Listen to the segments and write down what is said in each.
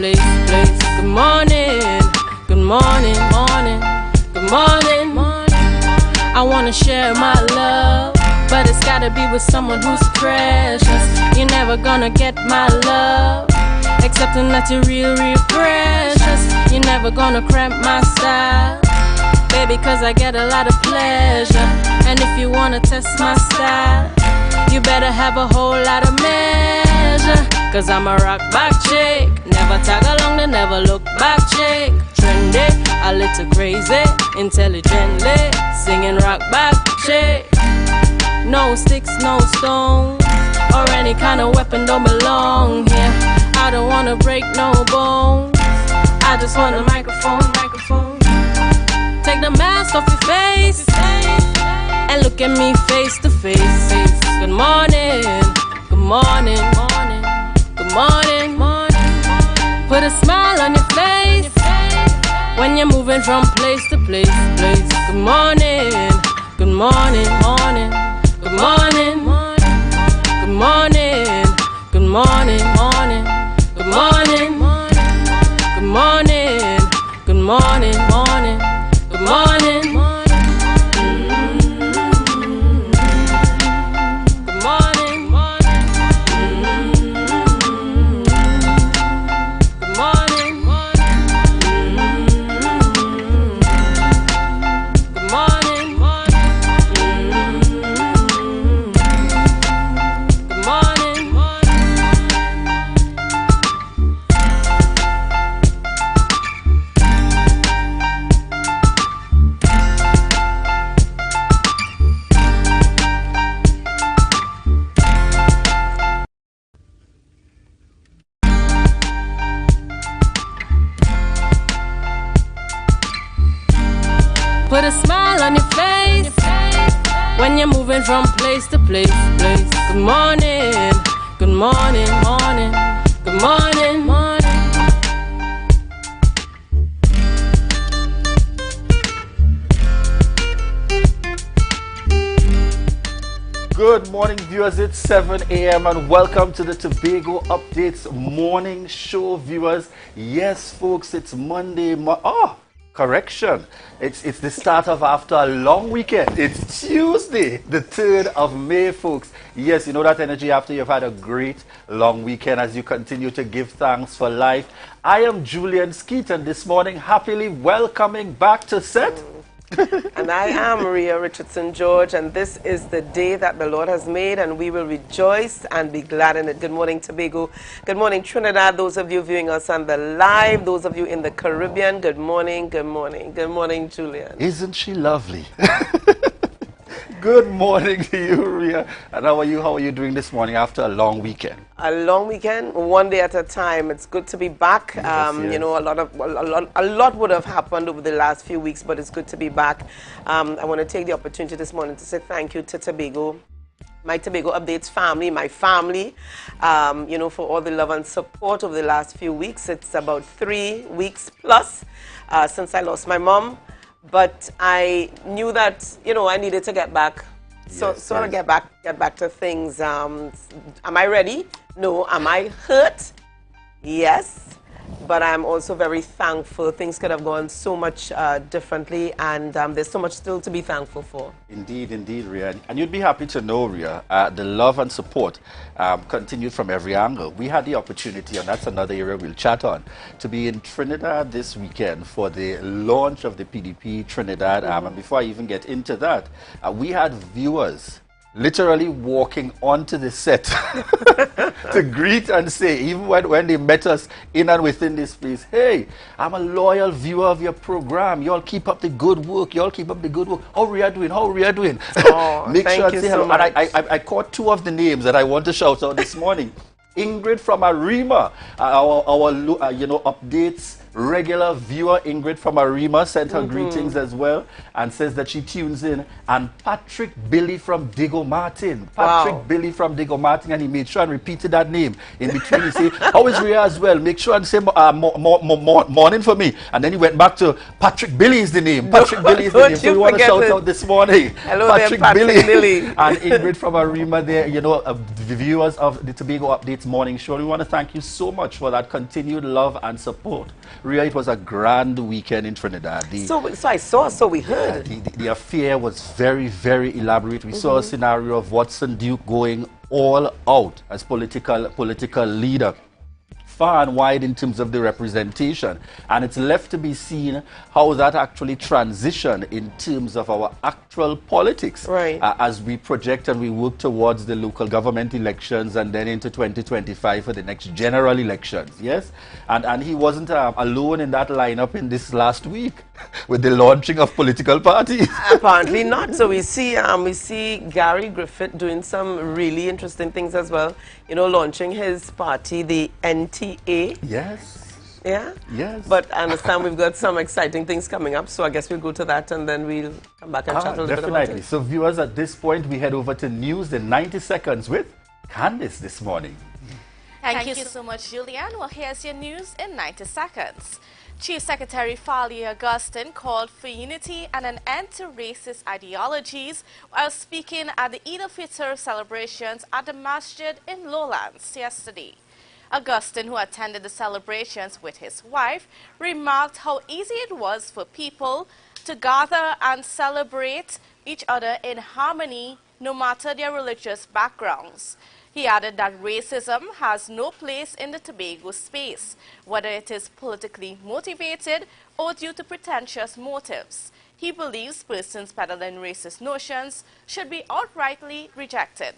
place. Good morning, good morning, morning, good morning. I wanna share my love, but it's gotta be with someone who's precious. You're never gonna get my love, accepting that you're real precious. You're never gonna cramp my style, baby, cause I get a lot of pleasure. And if you wanna test my style, you better have a whole lot of measure. Cause I'm a rock back chick, never tag along the never look back chick. Trendy, a little crazy, intelligently singing rock back chick. No sticks, no stones, or any kind of weapon don't belong here. I don't wanna break no bones, I just want a microphone. Take the mask off your face and look at me face to face. Good morning, good morning, good morning. Put a smile on your face when you're moving from place to place. Good morning, good morning, good morning, good morning, good morning, good morning, good morning, good morning, good morning. Put a smile on your face when you're moving from place to place. Good morning, good morning, good morning. Good morning, viewers. It's 7 a.m. and welcome to the Tobago Updates morning show, viewers. Yes, folks, it's Monday. Correction. It's the start of after a long weekend. It's Tuesday, the 3rd of May, folks. Yes, you know that energy after you've had a great long weekend as you continue to give thanks for life. I am Julian Skeet, and this morning happily welcoming back to set. And I am Maria Richardson George, and this is the day that the Lord has made, and we will rejoice and be glad in it. Good morning, Tobago. Good morning, Trinidad. Those of you viewing us on the live, those of you in the Caribbean, good morning, good morning. Good morning, Julian. Isn't she lovely? Good morning to you, Ria. And how are you? How are you doing this morning after a long weekend? A long weekend, one day at a time. It's good to be back. Yes. You know, a lot would have happened over the last few weeks, but it's good to be back. I want to take the opportunity this morning to say thank you to Tobago, my Tobago Updates family, my family, you know, for all the love and support over the last few weeks. It's about 3 weeks plus since I lost my mom. But I knew that, you know, I needed to get back. So sort of get back to things. Am I ready? No. Am I hurt? Yes. But I'm also very thankful. Things could have gone so much differently, and there's so much still to be thankful for. Indeed, Ria. And you'd be happy to know, Ria, the love and support continued from every angle. We had the opportunity, and that's another area we'll chat on, to be in Trinidad this weekend for the launch of the PDP Trinidad. And before I even get into that, we had viewers literally walking onto the set to greet and say, even when they met us in and within this place, hey, I'm a loyal viewer of your program. Y'all keep up the good work. Y'all keep up the good work. How are you doing? How are you doing? Oh, Make thank sure I you say so hello. much. And I caught 2 of the names that I want to shout out this morning. Ingrid from Arima, our you know, updates regular viewer Ingrid from Arima sent her greetings as well and says that she tunes in. And Patrick Billy from Digo Martin. Patrick Billy from Digo Martin, and he made sure and repeated that name in between. He said, how is Rhea as well? Make sure and say morning for me. And then he went back to Patrick Billy is the name. Patrick Billy is the name. So we want to shout out this morning. Hello Patrick there, Patrick Billy. And Ingrid from Arima there, you know, the viewers of the Tobago Updates morning show. We want to thank you so much for that continued love and support. Rhea, it was a grand weekend in Trinidad. So we heard. The affair was very, very elaborate. We saw a scenario of Watson Duke going all out as political leader, far and wide in terms of the representation, and it's left to be seen how that actually transition in terms of our actual politics, as we project and we work towards the local government elections and then into 2025 for the next general elections. Yes, and he wasn't alone in that lineup in this last week with the launching of political parties. Apparently not. So we see Gary Griffith doing some really interesting things as well. You know, launching his party, the NTA. Yes. Yeah? Yes. But I understand we've got some exciting things coming up, so I guess we'll go to that and then we'll come back and chat a little bit about it. So viewers, at this point, we head over to News in 90 Seconds with Candice this morning. Thank you so much, Julian. Well, here's your news in 90 seconds. Chief Secretary Fali Augustine called for unity and an end to racist ideologies while speaking at the Eid al-Fitr celebrations at the masjid in Lowlands yesterday. Augustine, who attended the celebrations with his wife, remarked how easy it was for people to gather and celebrate each other in harmony no matter their religious backgrounds. He added that racism has no place in the Tobago space, whether it is politically motivated or due to pretentious motives. He believes persons peddling racist notions should be outrightly rejected.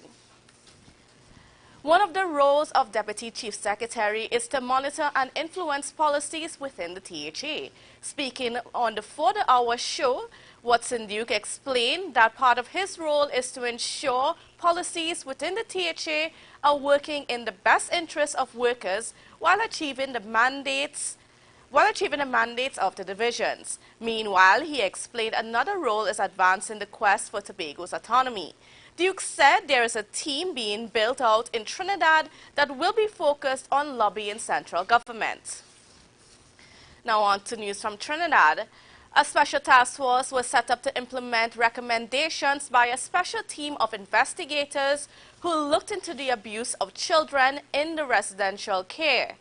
One of the roles of Deputy Chief Secretary is to monitor and influence policies within the THA. Speaking on the 4 Hour show, Watson Duke explained that part of his role is to ensure policies within the THA are working in the best interest of workers while achieving the mandates of the divisions. Meanwhile, he explained another role is advancing the quest for Tobago's autonomy. Duke said there is a team being built out in Trinidad that will be focused on lobbying central government. Now on to news from Trinidad. A special task force was set up to implement recommendations by a special team of investigators who looked into the abuse of children in the residential care.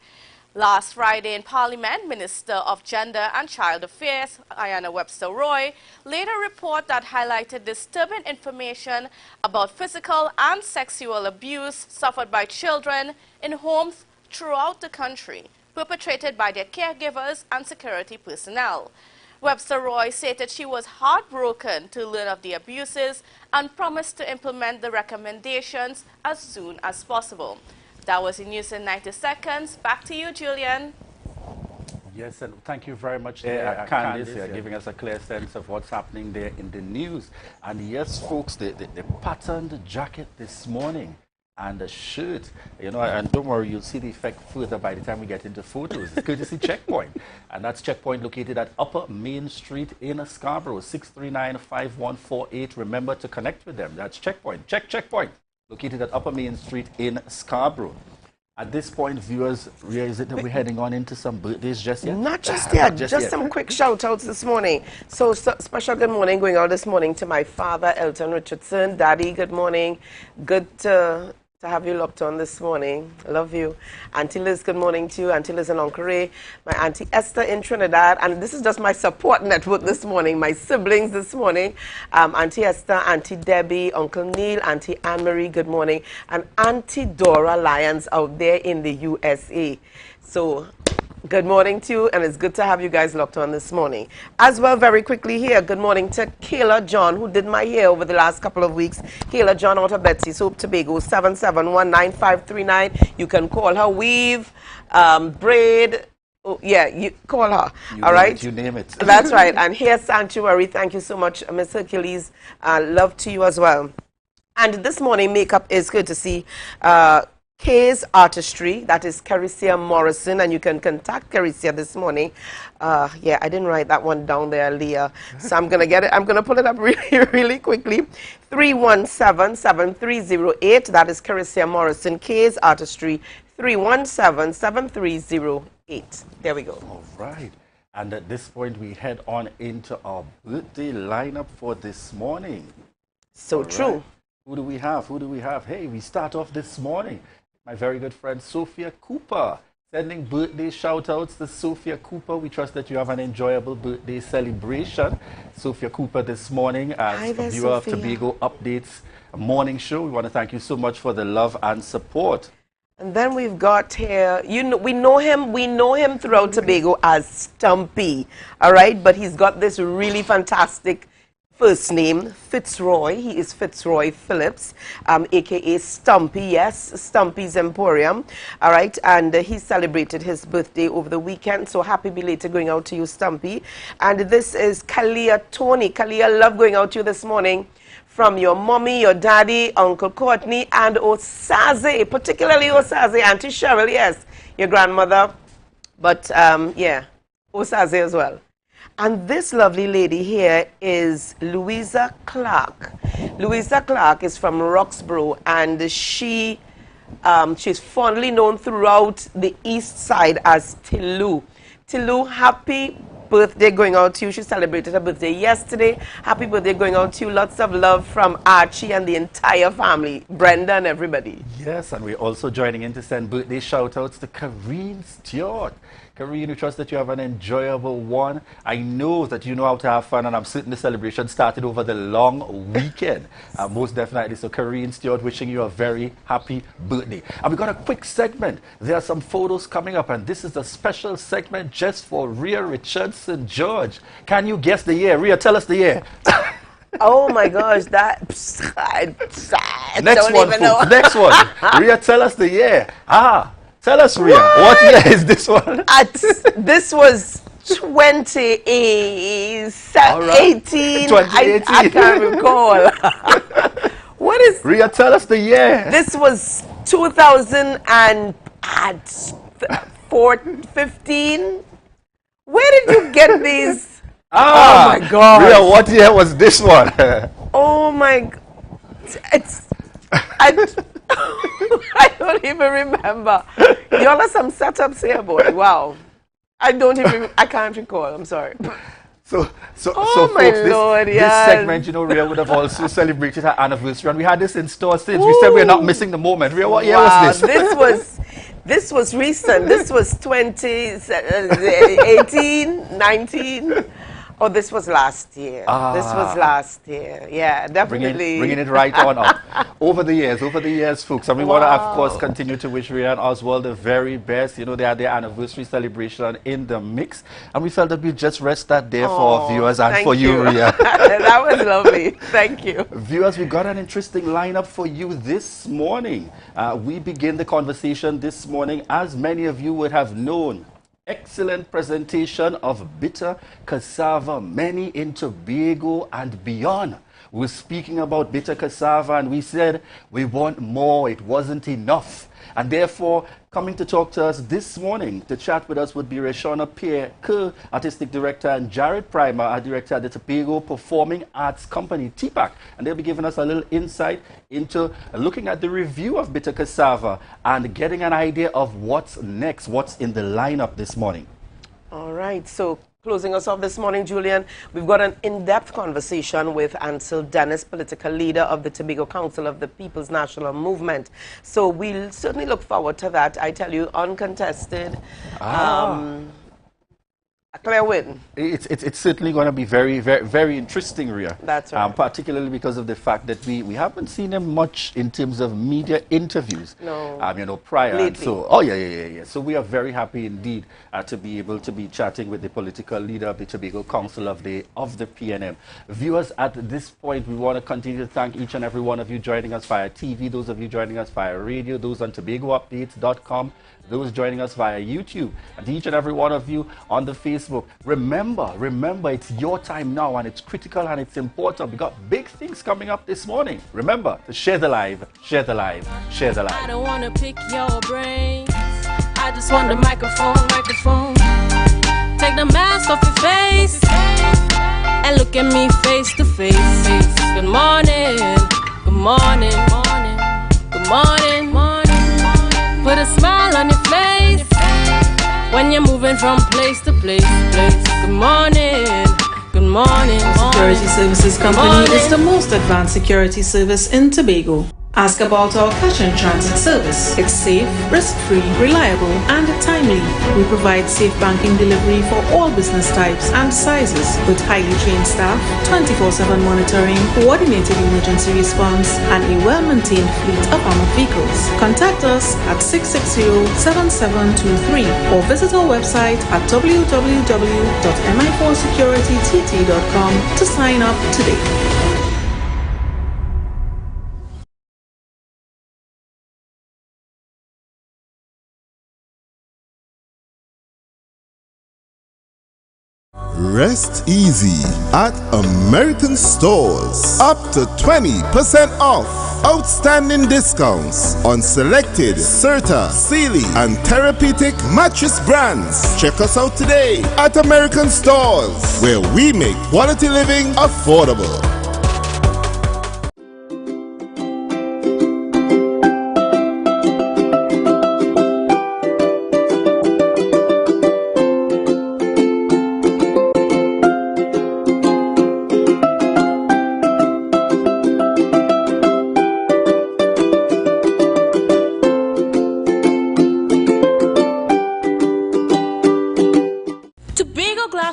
Last Friday in Parliament, Minister of Gender and Child Affairs, Ayanna Webster Roy, laid a report that highlighted disturbing information about physical and sexual abuse suffered by children in homes throughout the country, perpetrated by their caregivers and security personnel. Webster Roy stated she was heartbroken to learn of the abuses and promised to implement the recommendations as soon as possible. That was the news in 90 seconds. Back to you, Julian. Yes, and thank you very much there, Candice, giving us a clear sense of what's happening there in the news. And yes, folks, the patterned jacket this morning and the shirt, you know, and don't worry, you'll see the effect further by the time we get into photos. It's courtesy Checkpoint, and that's Checkpoint located at Upper Main Street in Scarborough, 639-5148. Remember to connect with them. That's Checkpoint. Checkpoint, located at Upper Main Street in Scarborough. At this point, viewers, is it that we're heading on into some birthdays just yet? Not just yet, just some quick shout-outs this morning. So special good morning going out this morning to my father, Elton Richardson. Daddy, good morning. Good to have you locked on this morning. I love you. Auntie Liz, good morning to you. Auntie Liz and Uncle Ray. My Auntie Esther in Trinidad. And this is just my support network this morning. My siblings this morning. Auntie Esther, Auntie Debbie, Uncle Neil, Auntie Anne-Marie, good morning. And Auntie Dora Lyons out there in the USA. So good morning to you, and it's good to have you guys locked on this morning. As well, very quickly here, good morning to Kayla John, who did my hair over the last couple of weeks. Kayla John out of Betsy's Hope, Tobago, 7719539. You can call her, weave, braid. Oh, yeah, you call her. All right? You name it. That's right. And hair sanctuary, thank you so much, Miss Hercules. Love to you as well. And this morning, makeup is good to see K's Artistry, that is Caricia Morrison, and you can contact Caricia this morning. Yeah, I didn't write that one down there, Leah. So I'm gonna get it. I'm gonna pull it up really quickly. 317-7308. That is Caricia Morrison, K's Artistry. 317-7308. There we go. All right. And at this point, we head on into our birthday lineup for this morning. So All true. right. Who do we have? Who do we have? Hey, we start off this morning. My very good friend, Sophia Cooper. Sending birthday shout-outs to Sophia Cooper. We trust that you have an enjoyable birthday celebration. Sophia Cooper this morning as a viewer of Tobago Updates morning show. We want to thank you so much for the love and support. And then we've got here, we know him throughout Tobago as Stumpy, all right? But he's got this really fantastic first name, Fitzroy. He is Fitzroy Phillips, a.k.a. Stumpy, yes, Stumpy's Emporium, all right? And he celebrated his birthday over the weekend, so happy belated going out to you, Stumpy. And this is Kalia Tony. Kalia, love going out to you this morning. From your mommy, your daddy, Uncle Courtney, and Osaze, particularly Osaze, Auntie Cheryl, yes, your grandmother, but yeah, Osaze as well. And this lovely lady here is Louisa Clark. Louisa Clark is from Roxborough, and she's fondly known throughout the east side as Tilu. Tilu, happy birthday going out to you. She celebrated her birthday yesterday. Happy birthday going out to you. Lots of love from Archie and the entire family, Brenda and everybody. Yes, and we're also joining in to send birthday shout-outs to Kareen Stewart. Kareen, we trust that you have an enjoyable one. I know that you know how to have fun, and I'm certain the celebration started over the long weekend. Most definitely. So Kareen Stewart, wishing you a very happy birthday. And we got a quick segment. There are some photos coming up, and this is a special segment just for Rhea Richardson George. Can you guess the year? Rhea, tell us the year. Oh my gosh, that I Next don't one, even folks. know. Next one. Rhea, tell us the year. Tell us, Rhea. What year is this one? This was 2018. 2018. I can't recall. What is? Rhea, tell us the year. This was 2015. Where did you get these? Oh my God. Rhea, what year was this one? Oh my. I don't even remember. Y'all are some setups here, boy. Wow. I can't recall. I'm sorry. So Oh my folks, Lord, this yes. segment, Rhea would have also celebrated her anniversary, and we had this in store since. We said we're not missing the moment. Rhea, what year was this? This was recent. This was 2018, 19. Oh, this was last year. This was last year. Yeah, definitely. Bringing it right on up. Over the years, folks. And we want to, of course, continue to wish Rhea and Oswald the very best. They had their anniversary celebration in the mix. And we felt that we'd just rest that there for our viewers and for you, Rhea. That was lovely. Thank you. Viewers, we got an interesting lineup for you this morning. We begin the conversation this morning, as many of you would have known. Excellent presentation of bitter cassava, many in Tobago and beyond. We're speaking about bitter cassava, and we said we want more. It wasn't enough. And therefore, coming to talk to us this morning, to chat with us would be Rashona Pierre, Artistic Director, and Jared Primer, our Director at the Tobago Performing Arts Company, TPAC. And they'll be giving us a little insight into looking at the review of bitter cassava and getting an idea of what's next, what's in the lineup this morning. All right, so closing us off this morning, Julian, we've got an in-depth conversation with Ansel Dennis, political leader of the Tobago Council of the People's National Movement. So we'll certainly look forward to that. I tell you, uncontested, a clear win. It's certainly going to be very, very, very interesting, Rhea. That's right. Particularly because of the fact that we haven't seen him much in terms of media interviews. No. Prior. Lately. And so, yeah. So we are very happy indeed to be able to be chatting with the political leader of the Tobago Council of the PNM. Viewers, at this point, we want to continue to thank each and every one of you joining us via TV, those of you joining us via radio, those on TobagoUpdates.com, those joining us via YouTube, and each and every one of you on the Facebook. Remember, it's your time now, and it's critical and it's important. We got big things coming up this morning. Remember to share the live, share the live, share the live. I don't wanna pick your brains. I just want the microphone. Take the mask off your face and look at me face to face. Good morning, good morning, good morning. Put a smile on your face when you're moving from place to place. Good morning, good morning. Security Services Company is the most advanced security service in Tobago. Ask about our cash and transit service. It's safe, risk-free, reliable, and timely. We provide safe banking delivery for all business types and sizes with highly trained staff, 24/7 monitoring, coordinated emergency response, and a well-maintained fleet of armored vehicles. Contact us at 660-7723 or visit our website at www.mi4securitytt.com to sign up today. Rest easy at American Stores. Up to 20% off. Outstanding discounts on selected Serta, Sealy, and Therapeutic mattress brands. Check us out today at American Stores, where we make quality living affordable.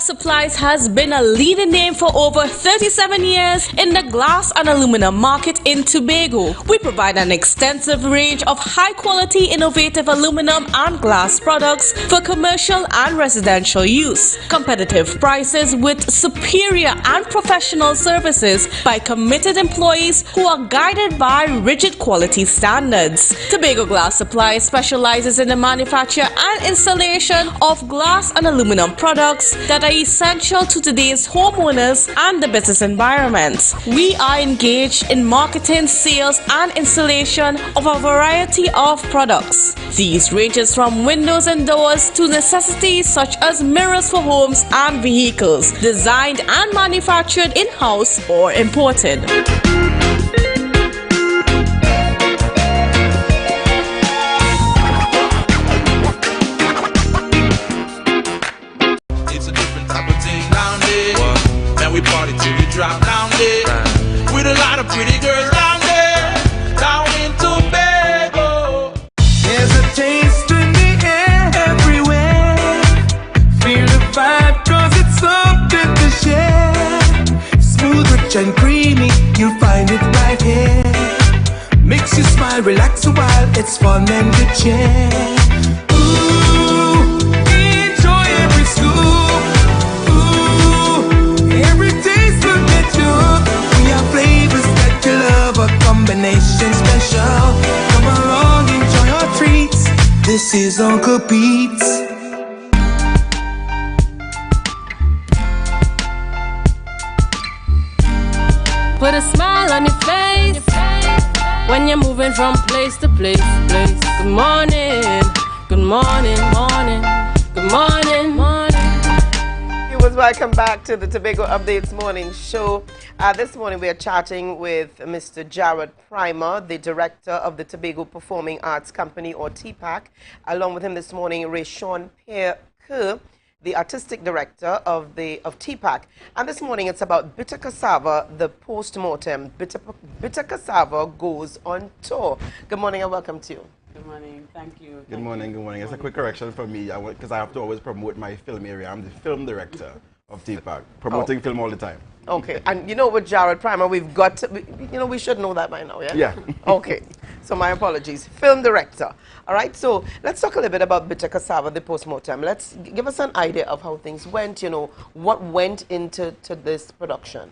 Supplies has been a leading name for over 37 years in the glass and aluminum market in Tobago. We provide an extensive range of high-quality, innovative aluminum and glass products for commercial and residential use. Competitive prices with superior and professional services by committed employees who are guided by rigid quality standards. Tobago Glass Supplies specializes in the manufacture and installation of glass and aluminum products that are essential to today's homeowners and the business environment. We are engaged in marketing, sales, and installation of a variety of products. These ranges from windows and doors to necessities such as mirrors for homes and vehicles, designed and manufactured in-house or imported. We party till we drop down there with a lot of pretty girls down there, down in Tobago. There's a taste in the air everywhere. Feel the vibe, cause it's something to share. Smooth, rich and creamy, you'll find it right here. Makes you smile, relax a while, it's fun and good cheer. Ooh, enjoy every scoop. Combination special. Come along, enjoy your treats. This is Uncle Pete's. Put a smile on your face when you're moving from place to place. Good morning, good morning, good morning. Welcome back to the Tobago Updates Morning Show. This morning we are chatting with Mr. Jared Primer, the director of the Tobago Performing Arts Company, or TPAC. Along with him this morning, Rayshawn Kerr, the artistic director of TPAC. And this morning it's about Bitter Cassava, the post-mortem. Bitter Cassava goes on tour. Good morning and welcome to you. Good morning, thank you. Good morning, good morning. It's a quick correction for me because I have to always promote my film area. I'm the film director of TPAC, promoting film all the time. Okay, and you know with Jared Primer, we've got to, we should know that by now, yeah? Yeah. Okay, so my apologies. Film director. All right, so let's talk a little bit about Bitter Cassava, the postmortem. Let's give us an idea of how things went, what went into this production.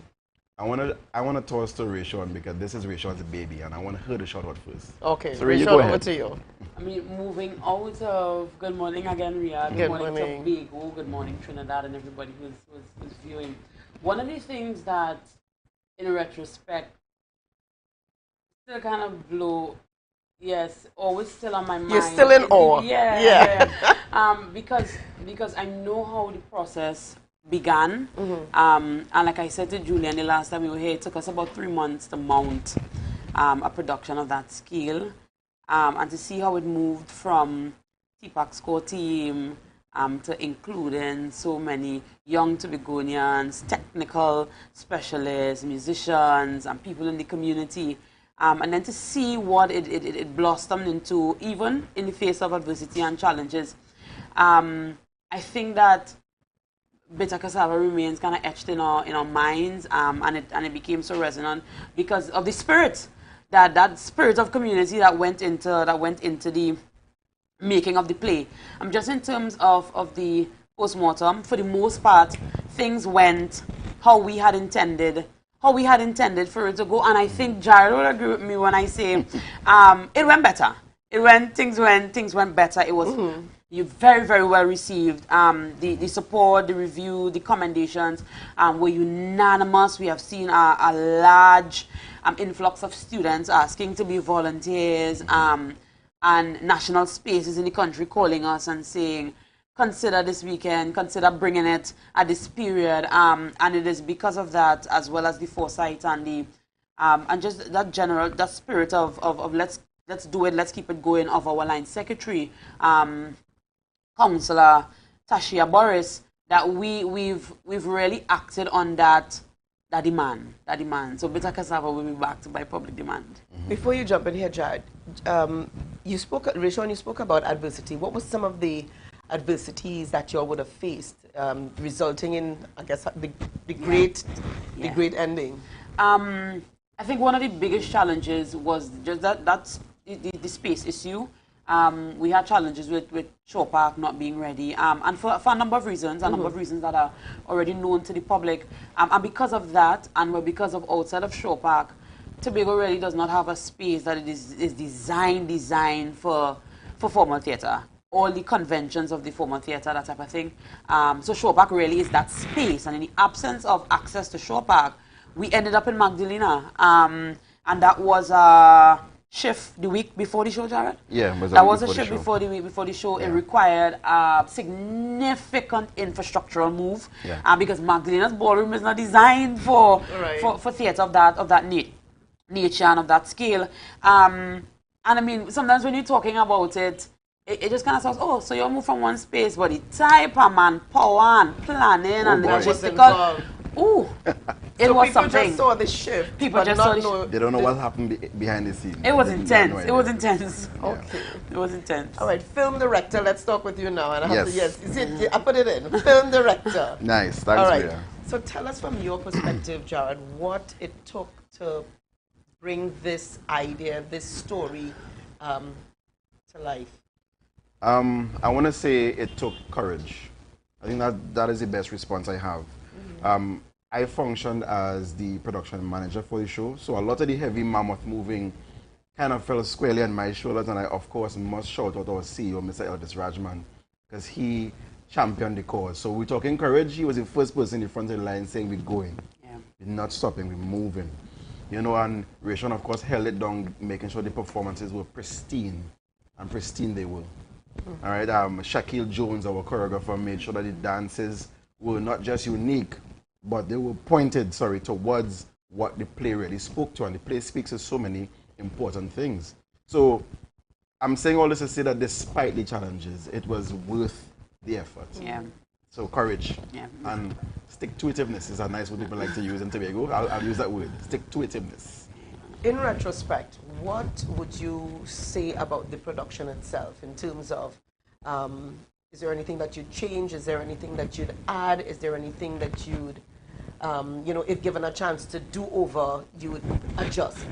I wanna toss to Rayshon because this is Rayshon's baby, and I want her to shout out first. Okay, So Ray, you Rachel, go over ahead. to you. I mean, moving out of good morning again, Riyadh. Good Good morning, morning. Tobago. Good morning, Trinidad, and everybody who's viewing. One of the things that, in retrospect, still kind of blow. Yes, always still on my mind. You're still in awe. Yeah. Because I know how the process began. And like I said to Julian the last time we were here, it took us about 3 months to mount a production of that scale. And to see how it moved from TPAC's core team to including so many young Tobagonians, technical specialists, musicians, and people in the community. And then to see what it blossomed into, even in the face of adversity and challenges. I think that Bitter Cassava remains kind of etched in our minds, and it became so resonant because of the spirit, that spirit of community that went into the making of the play. Just in terms of the postmortem, for the most part, things went how we had intended for it to go, and I think Jared will agree with me when I say it went better. Things went better. It was you very, very well received. The support, the review, the commendations were unanimous. We have seen a large influx of students asking to be volunteers, and national spaces in the country calling us and saying, consider this weekend, consider bringing it at this period. And it is because of that, as well as the foresight and the and just that spirit of let's do it, let's keep it going, of our line secretary, Councillor Tashia Boris, that we've really acted on that demand. So Bitter Cassava will be backed by public demand. Before you jump in here, Jared, Rayshon, you spoke about adversity. What was some of the adversities that you all would have faced, resulting in, I guess, the great ending? I think one of the biggest challenges was just that's the space issue. We had challenges with Shore Park not being ready, and for a number of reasons, a number of reasons that are already known to the public. And because of that, and because of outside of Shore Park, Tobago really does not have a space that it is designed for formal theatre. All the conventions of the formal theatre, that type of thing. So Shore Park really is that space, and in the absence of access to Shore Park, we ended up in Magdalena, and that was a shift the week before the show, Jared? Yeah, that was a shift before the week before the show. Yeah. It required a significant infrastructural move, because Magdalena's ballroom is not designed for theatre of that nature and of that scale. And I mean, sometimes when you're talking about it just kind of sounds, oh, so you move from one space, but the type of manpower and planning and the logistical. Ooh, it was something. People just saw the shift. People just saw the shift. They don't know what happened behind the scenes. It was intense. No It was intense. Okay. It was intense. All right, film director, let's talk with you now. And I have Yes. to, yes, I put it in. Film director. Nice, thanks, All right. Rhea. So tell us from your perspective, Jared, what it took to bring this idea, this story to life. I want to say it took courage. I think that is the best response I have. I functioned as the production manager for the show, so a lot of the heavy mammoth moving kind of fell squarely on my shoulders, and I, of course, must shout out our CEO, Mr. Elvis Rajman, because he championed the cause. So we're talking courage. He was the first person in the front of the line saying, we're going. Yeah. We're not stopping, we're moving. You know, and Rayshon, of course, held it down, making sure the performances were pristine, and pristine they were. All right, Shaquille Jones, our choreographer, made sure that the dances were not just unique, but they were pointed, towards what the play really spoke to, and the play speaks to so many important things. So I'm saying all this to say that despite the challenges, it was worth the effort. Yeah. So courage. Yeah. And stick-to-itiveness is a nice word people like to use in Tobago. I'll use that word, stick-to-itiveness. In retrospect, what would you say about the production itself in terms of, is there anything that you'd change? Is there anything that you'd add? Is there anything that you'd, if given a chance to do over, you would adjust?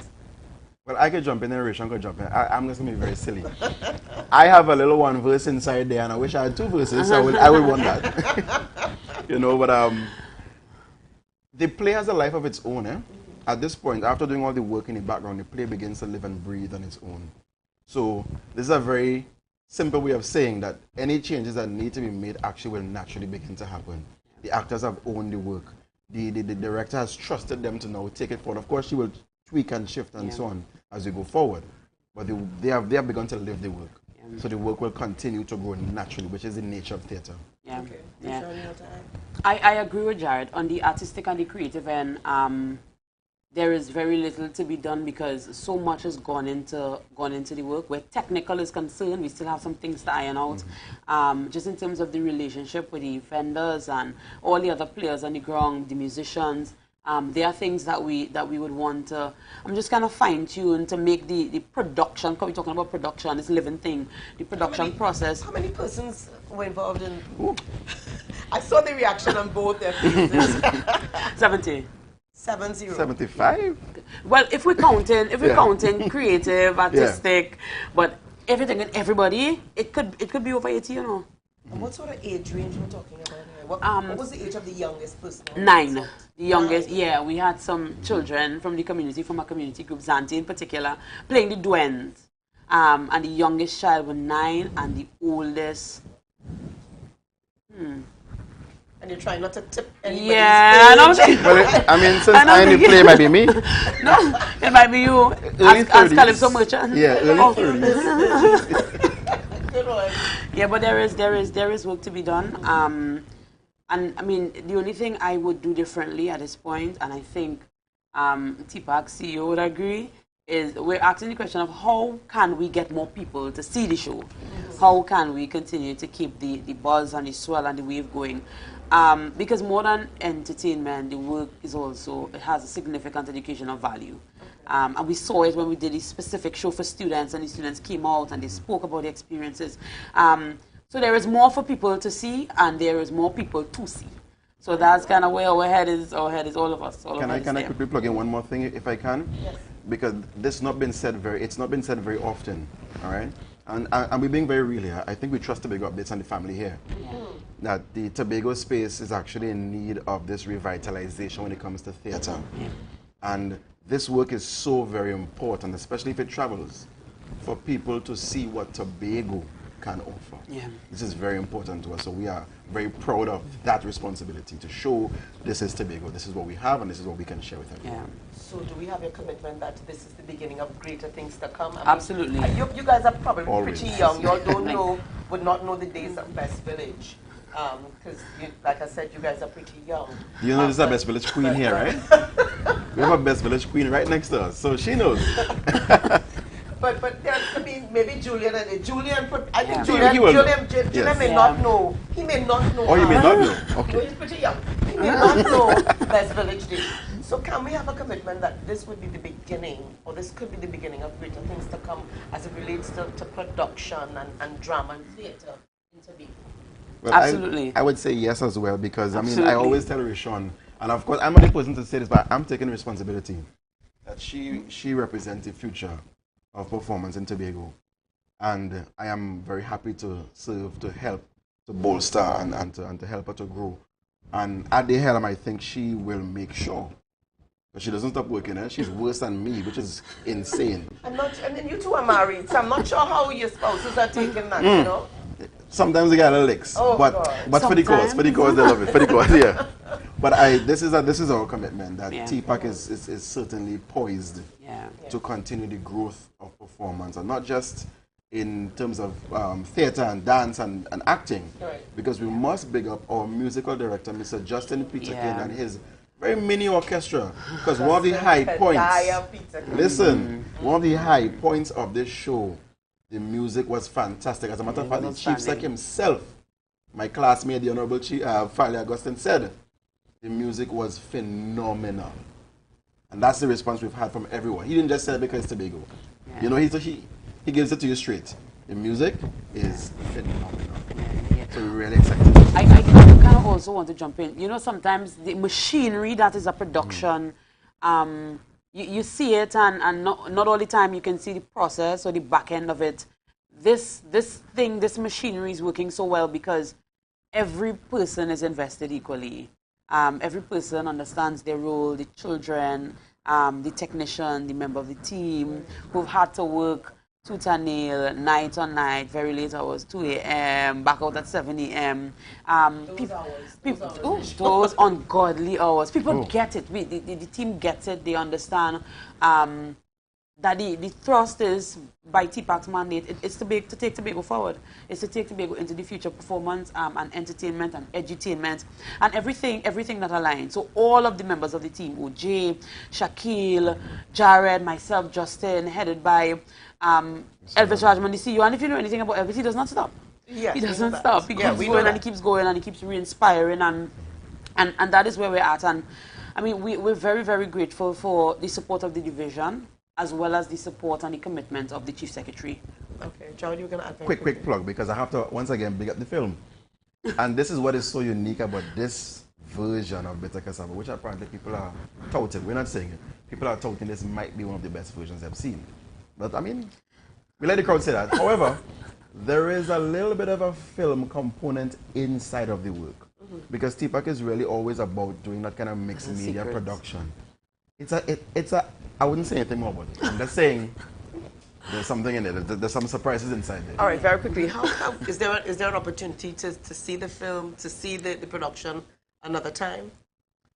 Well, I could jump in and Rayshon could jump in. I'm just going to be very silly. I have a little one verse inside there, and I wish I had two verses, so I would want that. You know, but the play has a life of its own. At this point, after doing all the work in the background, the play begins to live and breathe on its own. So this is a very simple way of saying that any changes that need to be made actually will naturally begin to happen. The actors have owned the work. The director has trusted them to now take it forward. Of course, she will tweak and shift and so on as we go forward. But they have begun to live the work. So the work will continue to grow naturally, which is the nature of theatre. Yeah. Okay. Yeah. Sure, you want to add? I agree with Jared. On the artistic and the creative end, there is very little to be done because so much has gone into the work. Where technical is concerned, we still have some things to iron out. Just in terms of the relationship with the vendors and all the other players on the ground, the musicians. There are things that we would want to. I'm just kind of fine tune to make the production. Because we're talking about production, this living thing. The production process. How many persons were involved in? I saw the reaction on both their faces. 70. 70. 75? Well, if we're counting creative, artistic, but everything and everybody, it could be over 80, you know. And what sort of age range we're talking about here? What was the age of the youngest person? 9. The youngest, yeah. We had some children from the community, from our community group, Zanti in particular, playing the duends. And the youngest child was 9, and the oldest. And you're trying not to tip anybody's Yeah, no, Well, I mean, since I only play, it might be me. no, it might be you. Ask Calypso Merchant. Yeah, early 30s. Good one. Yeah, but there is work to be done. And I mean, the only thing I would do differently at this point, and I think TPAC CEO would agree, is we're asking the question of how can we get more people to see the show? How can we continue to keep the buzz and the swell and the wave going? Because more than entertainment, the work is also, it has a significant educational value. And we saw it when we did a specific show for students, and the students came out and they spoke about the experiences. So there is more for people to see, and there is more people to see. So that's kind of where our head is all of us. Can I quickly plug in one more thing, if I can? Yes. Because it's not been said very often, all right? And we're being very real here. I think we trust Tobago Updates and the family here. That the Tobago space is actually in need of this revitalization when it comes to theatre. And this work is so very important, especially if it travels, for people to see what Tobago can offer. This is very important to us, so we are very proud of that responsibility to show this is Tobago, this is what we have, and this is what we can share with everyone. So do we have your commitment that this is the beginning of greater things to come? I mean, Absolutely. You guys are probably Always. pretty young. You all don't know, would not know the days of Best Village. Because, like I said, you guys are pretty young. You know, this is our Best Village Queen here, right? We have a Best Village Queen right next to us, so she knows. But there, I mean, maybe Julian and I think He Julian will Julian may not know. He may not know. Oh, you may not know? No, Okay. he's pretty young. He may not know Best Village Day. So can we have a commitment that this would be the beginning, or this could be the beginning of greater things to come as it relates to production and drama and theatre in Tobago? Well, Absolutely. I would say yes as well, because I mean, Absolutely. I always tell Rishon, and of course, I'm not the person to say this, but I'm taking responsibility that she represents the future of performance in Tobago. And I am very happy to serve, to help, to bolster, and to help her to grow. And at the helm, I think she will make sure that she doesn't stop working. She's worse than me, which is insane. And then you two are married, so I'm not sure how your spouses are taking that, you know? Sometimes they get a little licks, Oh, but God. for the cause they love it. For the cause, yeah. But this is our commitment that TPAC is certainly poised to continue the growth of performance, and not just in terms of theatre and dance and acting, because we must big up our musical director, Mr. Justin Peterkin, and his very mini orchestra, because one of the high points, one of the high points of this show, the music was fantastic. As a matter of fact, the chief sec himself, my classmate, the Honorable Farley Augustine, said the music was phenomenal. And that's the response we've had from everyone. He didn't just say it because it's Tobago. You know, he gives it to you straight. The music is phenomenal. So we're really excited. I kind of also want to jump in. You know, sometimes the machinery that is a production, you see it, and not all the time you can see the process or the back end of it. This machinery is working so well because every person is invested equally. Every person understands their role, the children, the technician, the member of the team, who've had to work tooth and nail, night on night, very late hours, 2 a.m., back out at 7 a.m. Those ungodly hours. People get it. The team gets it. They understand that the thrust is, by TPAC's mandate, it's to take Tobago forward. It's to take Tobago into the future performance and entertainment and edutainment and everything that aligns. So all of the members of the team, OJ, Shaquille, Jared, myself, Justin, headed by Elvis Rajman, the CEO. And if you know anything about Elvis, he does not stop. Yes, he doesn't stop. He keeps going and he keeps going and he keeps re-inspiring and that is where we're at. And I mean, we're very, very grateful for the support of the division, as well as the support and the commitment of the Chief Secretary. Okay, John, you were going to add Quick plug, because I have to, once again, big up the film. And this is what is so unique about this version of Bitter Cassava, which apparently people are touting. We're not saying it. People are touting this might be one of the best versions I've seen. But, I mean, we let the crowd say that. However, there is a little bit of a film component inside of the work. Because TPAC is really always about doing that kind of mixed media production. I wouldn't say anything more about it. I'm just saying there's something in it. There's some surprises inside there. All right, very quickly. How is there an opportunity to see the film, to see the production another time?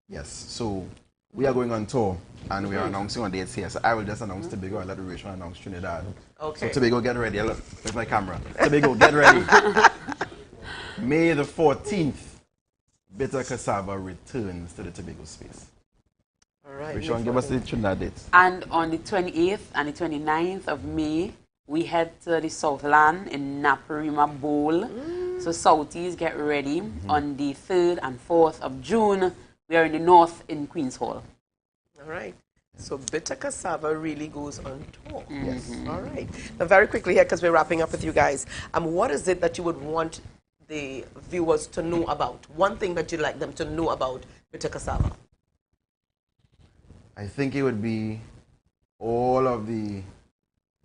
Yes. So we are going on tour and we are announcing on dates here. So I will just announce Tobago and let the Rachel announce Trinidad. Okay. So Tobago, get ready. Look, there's my camera. Tobago, get ready. May the 14th, Bitter Cassava returns to the Tobago space. All right. Rachel, give us the Trinidad dates. And on the 28th and the 29th of May, we head to the Southland in Naparima Bowl. So Southeast, get ready. On the 3rd and 4th of June, we are in the North in Queen's Hall. All right. So Bitter Cassava really goes on tour. Yes. All right. Now, very quickly here, because we're wrapping up with you guys, what is it that you would want the viewers to know about? One thing that you'd like them to know about Bitter Cassava? I think it would be all of the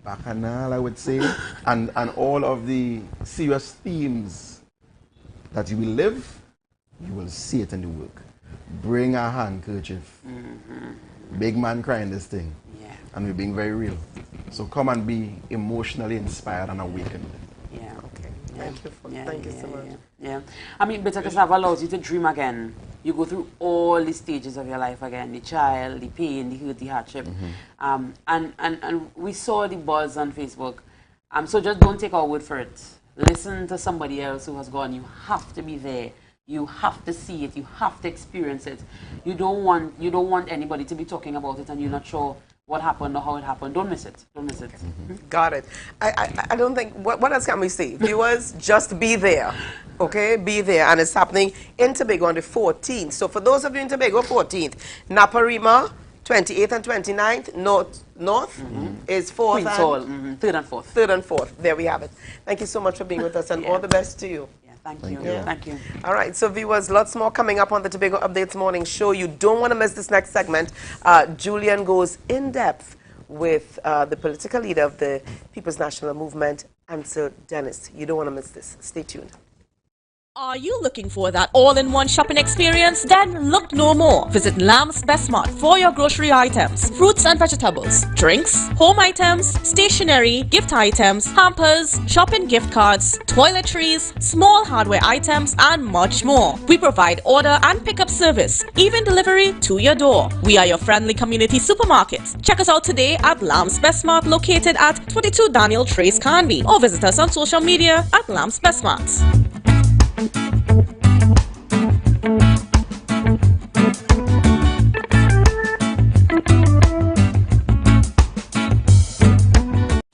bacchanal, I would say, and all of the serious themes that you will live, you will see it in the work. Bring a handkerchief. Big man crying this thing. Yeah. And we're being very real. So come and be emotionally inspired and awakened. Yeah. Okay. Thank you so much. Yeah. I mean, Bitter Cassava allows you to dream again. You go through all the stages of your life again, the child, the pain, the hurt, the hardship. And we saw the buzz on Facebook. So just don't take our word for it. Listen to somebody else who has gone. You have to be there. You have to see it. You have to experience it. You don't want anybody to be talking about it and you're not sure what happened or how it happened. Don't miss it. Don't miss it. Got it. I don't think, what else can we say? Viewers, just be there. Okay, be there. And it's happening in Tobago on the 14th. So for those of you in Tobago, 14th, Naparima, 28th and 29th, North is 4th Queen's Hall, 3rd and 4th. 3rd and 4th. There we have it. Thank you so much for being with us and all the best to you. Thank you. Thank you. All right, so viewers, lots more coming up on the Tobago Updates Morning Show. You don't want to miss this next segment. Julian goes in depth with the political leader of the People's National Movement, Ansel Dennis. You don't want to miss this. Stay tuned. Are you looking for that all-in-one shopping experience? Then look no more. Visit Lamb's Best Mart for your grocery items, fruits and vegetables, drinks, home items, stationery, gift items, hampers, shopping gift cards, toiletries, small hardware items, and much more. We provide order and pickup service, even delivery to your door. We are your friendly community supermarket. Check us out today at Lamb's Best Mart, located at 22 Daniel Trace Canby, or visit us on social media at Lamb's Best Mart.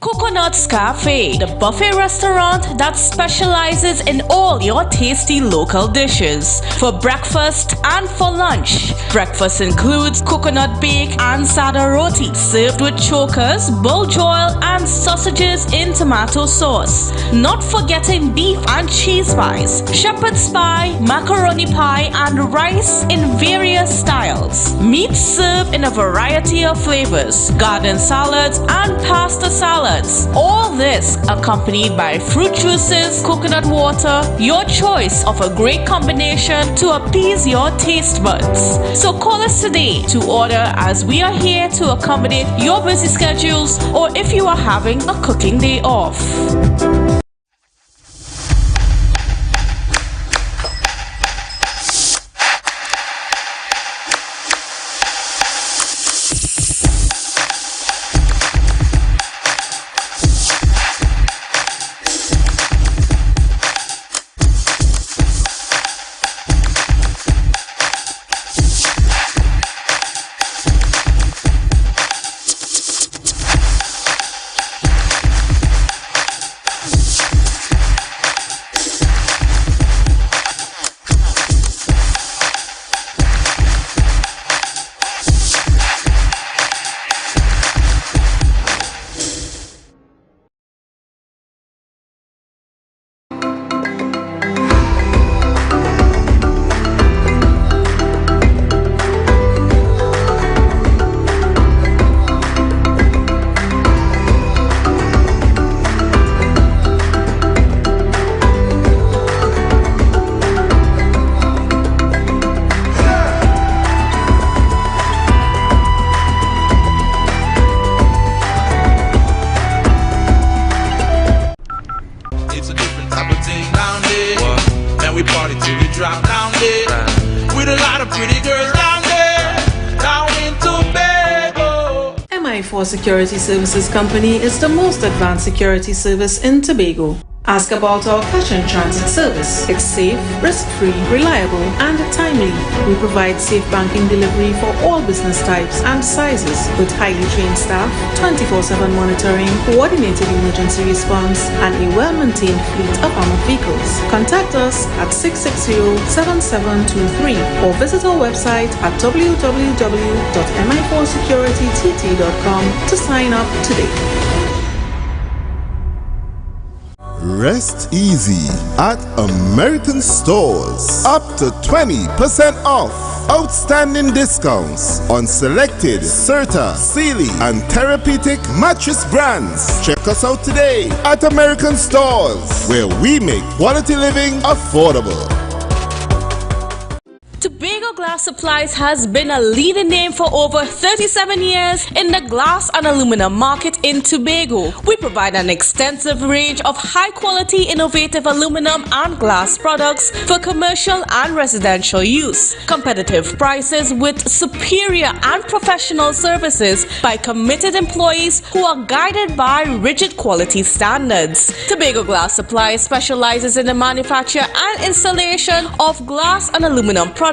Coconut's Cafe, the buffet restaurant that specializes in all your tasty local dishes. For breakfast and for lunch. Breakfast includes coconut bake and sada roti, served with chokers, bull joil, and sausages in tomato sauce. Not forgetting beef and cheese pies, shepherd's pie, macaroni pie, and rice in various styles. Meat served in a variety of flavors, garden salads, and pasta salads. All this accompanied by fruit juices, coconut water, your choice of a great combination to appease your taste buds. So call us today to order, as we are here to accommodate your busy schedules or if you are having a cooking day off. It's a different type of thing down there. And we party till we drop down there. With a lot of pretty girls down there. Down in Tobago. MI4 Security Services Company is the most advanced security service in Tobago. Ask about our cash and transit service. It's safe, risk-free, reliable, and timely. We provide safe banking delivery for all business types and sizes with highly trained staff, 24/7 monitoring, coordinated emergency response, and a well-maintained fleet of armored vehicles. Contact us at 660-7723 or visit our website at www.mi4securitytt.com to sign up today. Rest easy at American Stores. Up to 20% off. Outstanding discounts on selected Serta, Sealy, and Therapeutic mattress brands. Check us out today at American Stores, where we make quality living affordable. Tobago Glass Supplies has been a leading name for over 37 years in the glass and aluminum market in Tobago. We provide an extensive range of high-quality, innovative aluminum and glass products for commercial and residential use. Competitive prices with superior and professional services by committed employees who are guided by rigid quality standards. Tobago Glass Supplies specializes in the manufacture and installation of glass and aluminum products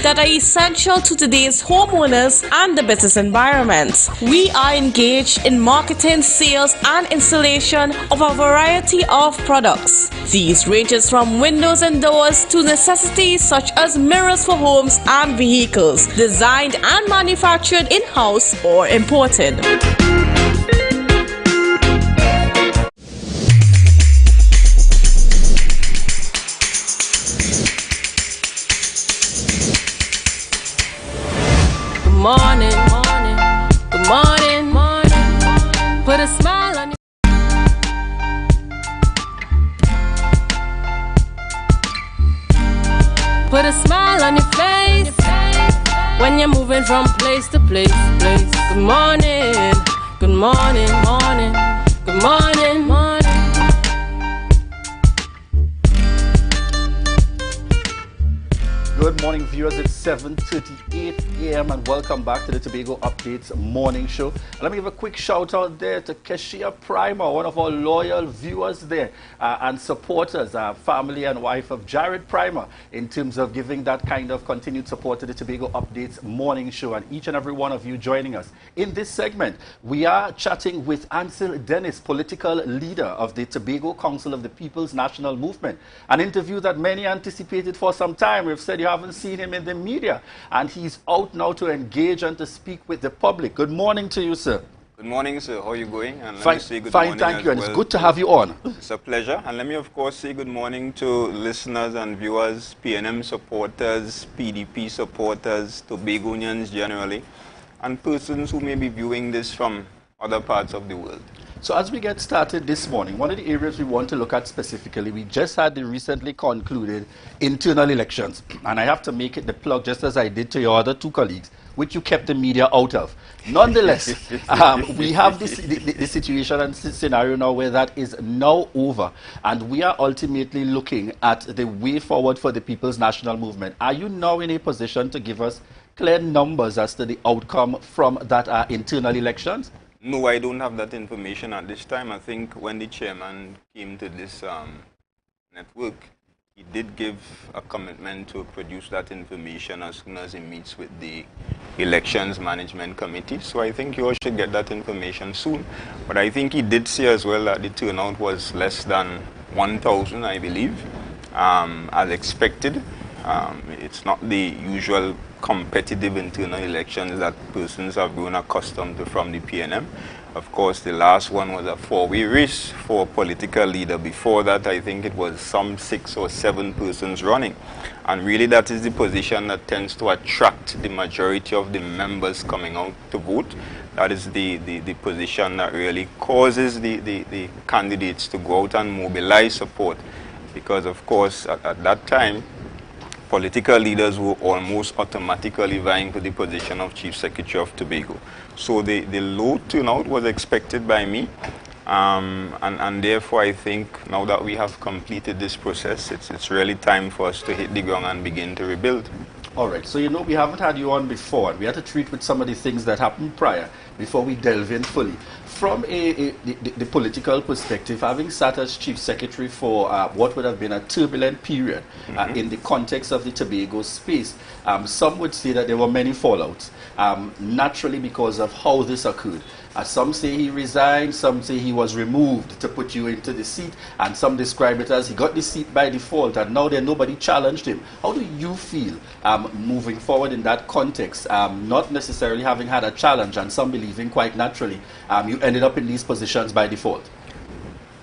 that are essential to today's homeowners and the business environment. We are engaged in marketing, sales, and installation of a variety of products. These ranges from windows and doors to necessities such as mirrors for homes and vehicles, designed and manufactured in-house or imported. Morning, morning, good morning, morning. Put a smile on your Put a smile on your face when you're moving from place to place. Good morning, good morning, morning, good morning, morning. Good morning, viewers. It's 7:38 a.m. and welcome back to the Tobago Updates morning show. And let me give a quick shout out there to Keshia Primer, one of our loyal viewers there and supporters, family and wife of Jared Primer, in terms of giving that kind of continued support to the Tobago Updates morning show, and each and every one of you joining us. In this segment, we are chatting with Ansel Dennis, political leader of the Tobago Council of the People's National Movement, an interview that many anticipated for some time. We've said you haven't seen him in the media, and he's out now to engage and to speak with the public. Good morning to you, sir. Good morning, sir. How are you going? And Fine, fine, thank you, and it's good to have you on. It's a pleasure. And let me, of course, say good morning to listeners and viewers, PNM supporters, PDP supporters, Tobagonians generally, and persons who may be viewing this from other parts of the world. So as we get started this morning, one of the areas we want to look at specifically, we just had the recently concluded internal elections. And I have to make it the plug, just as I did to your other two colleagues, which you kept the media out of. Nonetheless, we have the situation and scenario now where that is now over. And we are ultimately looking at the way forward for the People's National Movement. Are you now in a position to give us clear numbers as to the outcome from that internal elections? No, I don't have that information at this time. I think when the chairman came to this network, he did give a commitment to produce that information as soon as he meets with the Elections Management Committee. So I think you all should get that information soon. But I think he did say as well that the turnout was less than 1,000, I believe, as expected. It's not the usual competitive internal elections that persons have grown accustomed to from the PNM. Of course, the last one was a four-way race for a political leader. Before that, I think it was some 6 or 7 persons running. And really, that is the position that tends to attract the majority of the members coming out to vote. That is the position that really causes the candidates to go out and mobilize support. Because, of course, at that time, political leaders were almost automatically vying for the position of Chief Secretary of Tobago. So the low turnout was expected by me, and therefore I think now that we have completed this process, it's really time for us to hit the ground and begin to rebuild. All right, so we haven't had you on before, and we had to treat with some of the things that happened prior before we delve in fully. From the political perspective, having sat as Chief Secretary for what would have been a turbulent period in the context of the Tobago space, some would say that there were many fallouts, naturally because of how this occurred. Some say he resigned, some say he was removed to put you into the seat, and some describe it as he got the seat by default and now nobody challenged him. How do you feel moving forward in that context, not necessarily having had a challenge and some believing quite naturally you ended up in these positions by default?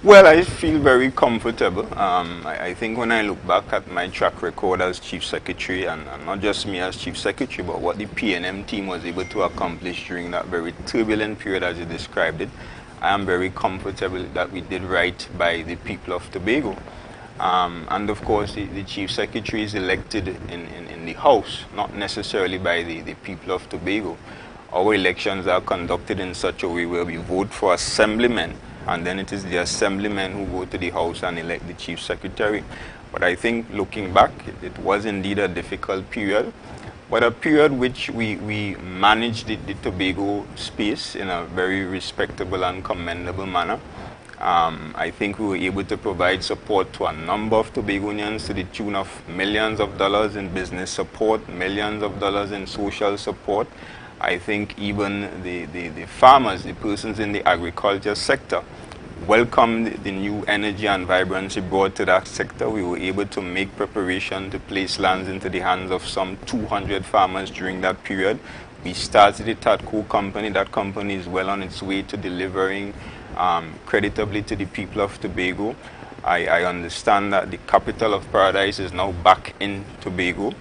Well, I feel very comfortable. I think when I look back at my track record as Chief Secretary, and not just me as Chief Secretary, but what the PNM team was able to accomplish during that very turbulent period as you described it, I am very comfortable that we did right by the people of Tobago. And of course, the Chief Secretary is elected in the House, not necessarily by the people of Tobago. Our elections are conducted in such a way where we vote for assemblymen, and then it is the assemblymen who go to the House and elect the Chief Secretary. But I think looking back, it was indeed a difficult period, but a period which we managed the Tobago space in a very respectable and commendable manner. I think we were able to provide support to a number of Tobagonians to the tune of millions of dollars in business support, millions of dollars in social support. I think even the farmers, the persons in the agriculture sector, welcomed the new energy and vibrancy brought to that sector. We were able to make preparation to place lands into the hands of some 200 farmers during that period. We started the Tatco company. That company is well on its way to delivering creditably to the people of Tobago. I understand that the capital of paradise is now back in Tobago.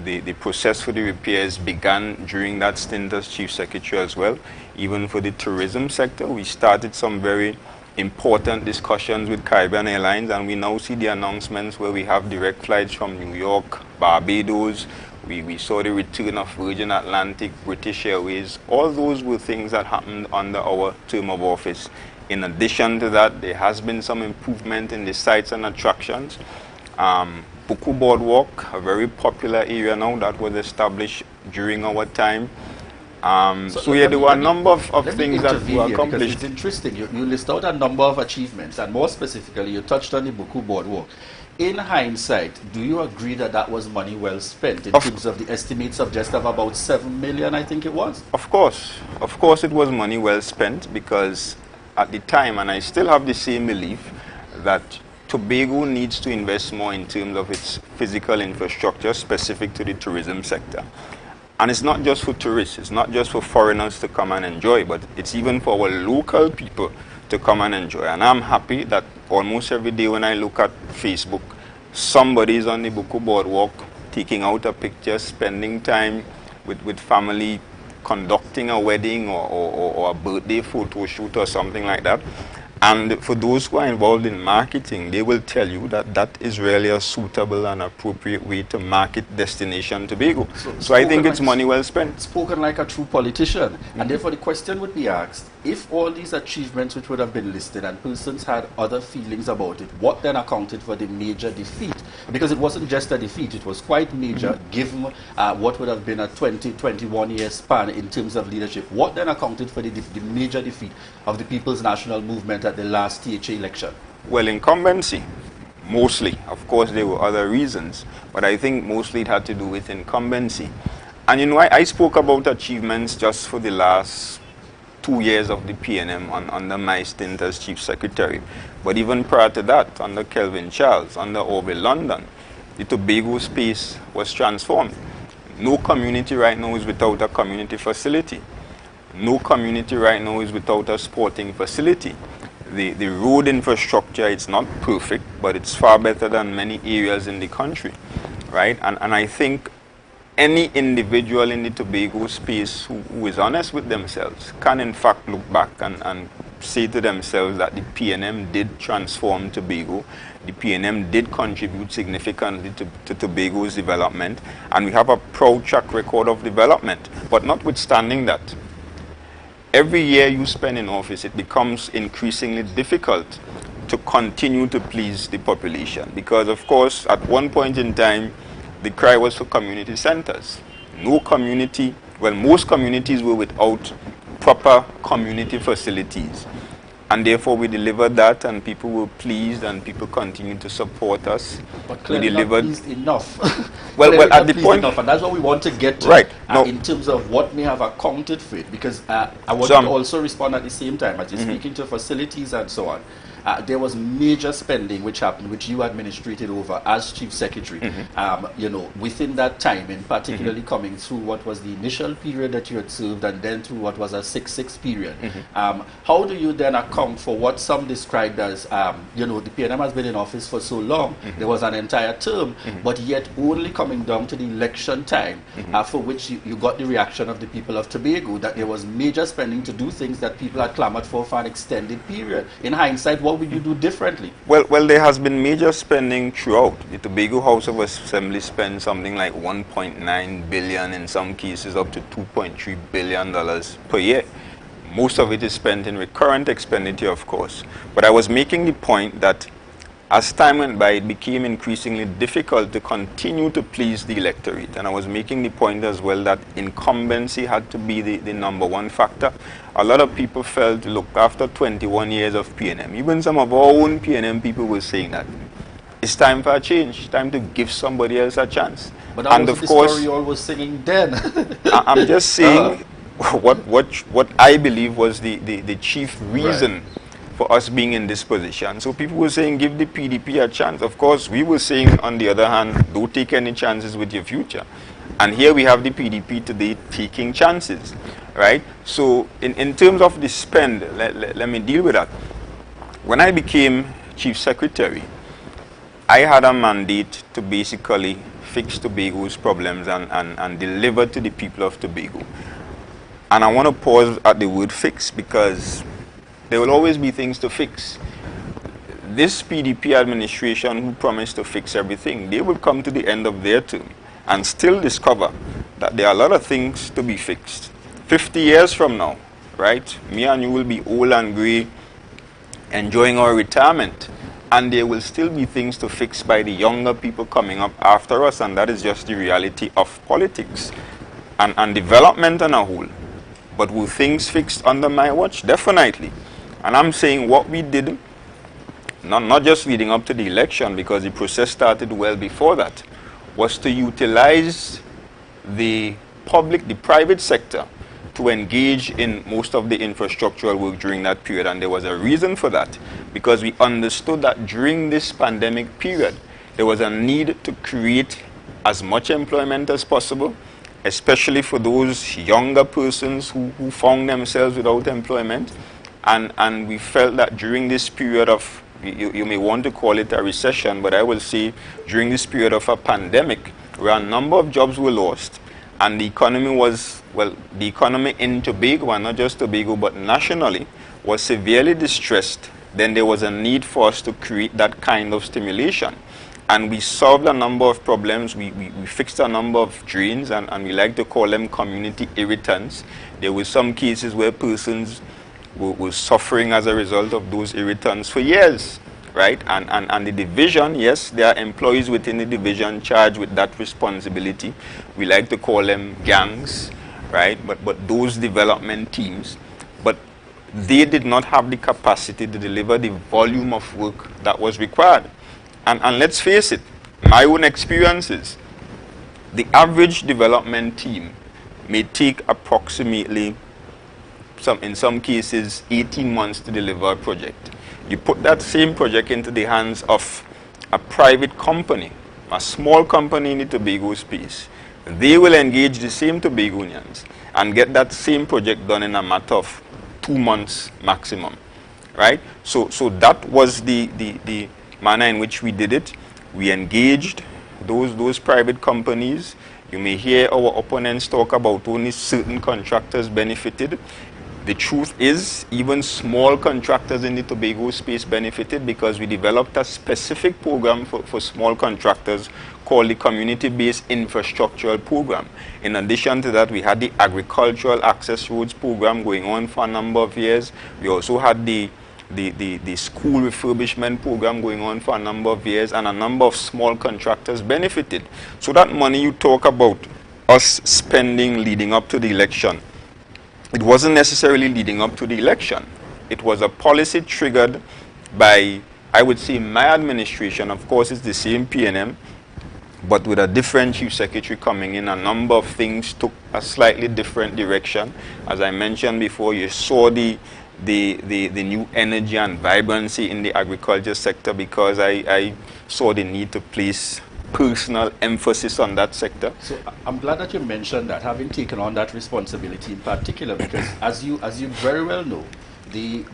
The process for the repairs began during that stint as Chief Secretary as well. Even for the tourism sector, we started some very important discussions with Caribbean Airlines, and we now see the announcements where we have direct flights from New York, Barbados. We saw the return of Virgin Atlantic, British Airways. All those were things that happened under our term of office. In addition to that, there has been some improvement in the sites and attractions. Buku Boardwalk, a very popular area now that was established during our time. So yeah, there were a number of things that were accomplished. It's interesting. You list out a number of achievements, and more specifically, you touched on the Buku Boardwalk. In hindsight, do you agree that that was money well spent in terms of the estimates of just of about 7 million, I think it was? Of course it was money well spent, because at the time, and I still have the same belief, that Tobago needs to invest more in terms of its physical infrastructure specific to the tourism sector. And it's not just for tourists, it's not just for foreigners to come and enjoy, but it's even for our local people to come and enjoy. And I'm happy that almost every day when I look at Facebook, somebody is on the Buku Boardwalk taking out a picture, spending time with family, conducting a wedding or a birthday photo shoot or something like that. And for those who are involved in marketing, they will tell you that that is really a suitable and appropriate way to market Destination Tobago. So I think it's money well spent. Spoken like a true politician. And therefore the question would be asked, if all these achievements which would have been listed and persons had other feelings about it, what then accounted for the major defeat? Because it wasn't just a defeat, it was quite major given what would have been a 21 year span in terms of leadership. What then accounted for the major defeat of the People's National Movement at the last THA election? Well, incumbency, mostly. Of course, there were other reasons, but I think mostly it had to do with incumbency. And you know, I spoke about achievements just for the last 2 years of the PNM under my stint as Chief Secretary. But even prior to that, under Kelvin Charles, under Orville London, the Tobago space was transformed. No community right now is without a community facility. No community right now is without a sporting facility. The road infrastructure, it's not perfect, but it's far better than many areas in the country, right? And I think any individual in the Tobago space who is honest with themselves can in fact look back and say to themselves that the PNM did transform Tobago, the PNM did contribute significantly to Tobago's development, and we have a proud track record of development. But notwithstanding that, every year you spend in office, it becomes increasingly difficult to continue to please the population. Because, of course, at one point in time, the cry was for community centers. No community, well, most communities were without proper community facilities. And therefore, we delivered that, and people were pleased, and people continued to support us. But clearly not pleased enough. well, at the point, enough, and that's what we want to get to. Right. In terms of what may have accounted for it, because I want to also respond at the same time as you're speaking to facilities and so on. There was major spending which happened, which you administrated over as Chief Secretary. You know, within that time, and particularly coming through what was the initial period that you had served, and then through what was a 6-6 period. How do you then account for what some described as, you know, the PNM has been in office for so long, there was an entire term, but yet only coming down to the election time, for which you got the reaction of the people of Tobago, that there was major spending to do things that people had clamored for an extended period. In hindsight, what would you do differently? Well, there has been major spending throughout. The Tobago House of Assembly spent something like $1.9 billion, in some cases up to $2.3 billion per year. Most of it is spent in recurrent expenditure, of course. But I was making the point that as time went by, it became increasingly difficult to continue to please the electorate. And I was making the point as well that incumbency had to be the number one factor. A lot of people felt, look, after 21 years of PNM, even some of our own PNM people were saying that it's time for a change, time to give somebody else a chance. But that was the story you all was singing then. I'm just saying what I believe was the chief reason for us being in this position. So people were saying, give the PDP a chance. Of course, we were saying, on the other hand, don't take any chances with your future. And here we have the PDP today taking chances, right? So in terms of the spend, let me deal with that. When I became Chief Secretary, I had a mandate to basically fix Tobago's problems and deliver to the people of Tobago. And I want to pause at the word fix, because there will always be things to fix. This PDP administration, who promised to fix everything, they will come to the end of their term and still discover that there are a lot of things to be fixed. 50 years from now, right, me and you will be old and grey, enjoying our retirement, and there will still be things to fix by the younger people coming up after us, and that is just the reality of politics and development on a whole. But were things fixed under my watch? Definitely. And I'm saying what we did, not just leading up to the election, because the process started well before that, was to utilize the private sector to engage in most of the infrastructural work during that period. And there was a reason for that, because we understood that during this pandemic period, there was a need to create as much employment as possible, especially for those younger persons who found themselves without employment. And we felt that during this period of, you may want to call it a recession, but I will say during this period of a pandemic, where a number of jobs were lost, And the economy was, well, the economy in Tobago, and not just Tobago, but nationally, was severely distressed. Then there was a need for us to create that kind of stimulation. And we solved a number of problems. We fixed a number of drains, and we like to call them community irritants. There were some cases where persons were suffering as a result of those irritants for years, right? And the division, yes, there are employees within the division charged with that responsibility. We like to call them gangs, right? But those development teams, but they did not have the capacity to deliver the volume of work that was required. And let's face it, my own experiences, the average development team may take approximately, in some cases, 18 months to deliver a project. You put that same project into the hands of a private company, a small company in the Tobago space. They will engage the same Tobagonians and get that same project done in a matter of 2 months maximum, right? So that was the manner in which we did it. We engaged those private companies. You may hear our opponents talk about only certain contractors benefited. The truth is, even small contractors in the Tobago space benefited, because we developed a specific program for small contractors called the Community-Based Infrastructural Program. In addition to that, we had the Agricultural Access Roads Program going on for a number of years. We also had the school refurbishment program going on for a number of years, and a number of small contractors benefited. So that money you talk about us spending leading up to the election, it wasn't necessarily leading up to the election. It was a policy triggered by, I would say, my administration. Of course, it's the same PNM, but with a different chief secretary coming in, a number of things took a slightly different direction. As I mentioned before, you saw the new energy and vibrancy in the agriculture sector, because I saw the need to place personal emphasis on that sector. So I'm glad that you mentioned that, having taken on that responsibility in particular, because as you very well know,